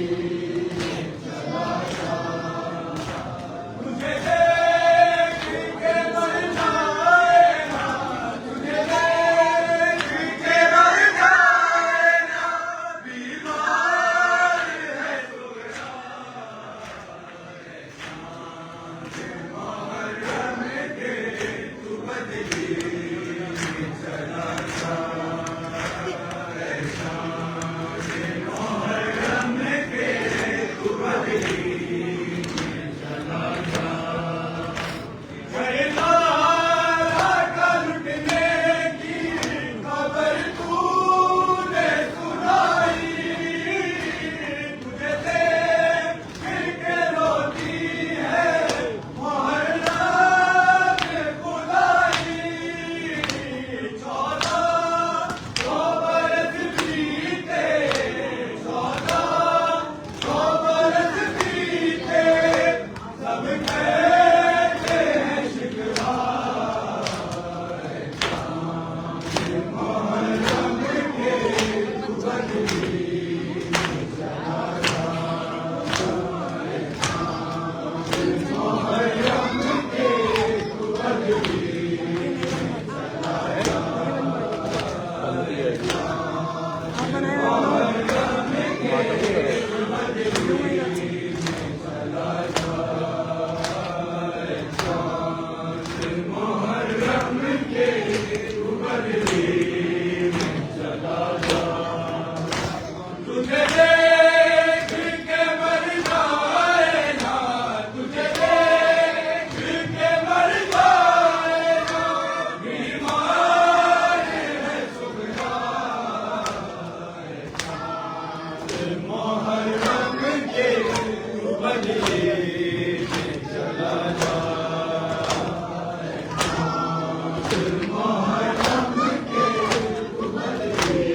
تجھے دیکھ کے مر جائے نا تجھے دیکھ کے مر جائے نا بیمار ہے سغرا محرم کے تو بدلی میں چلا جا محرم کے تو بدلی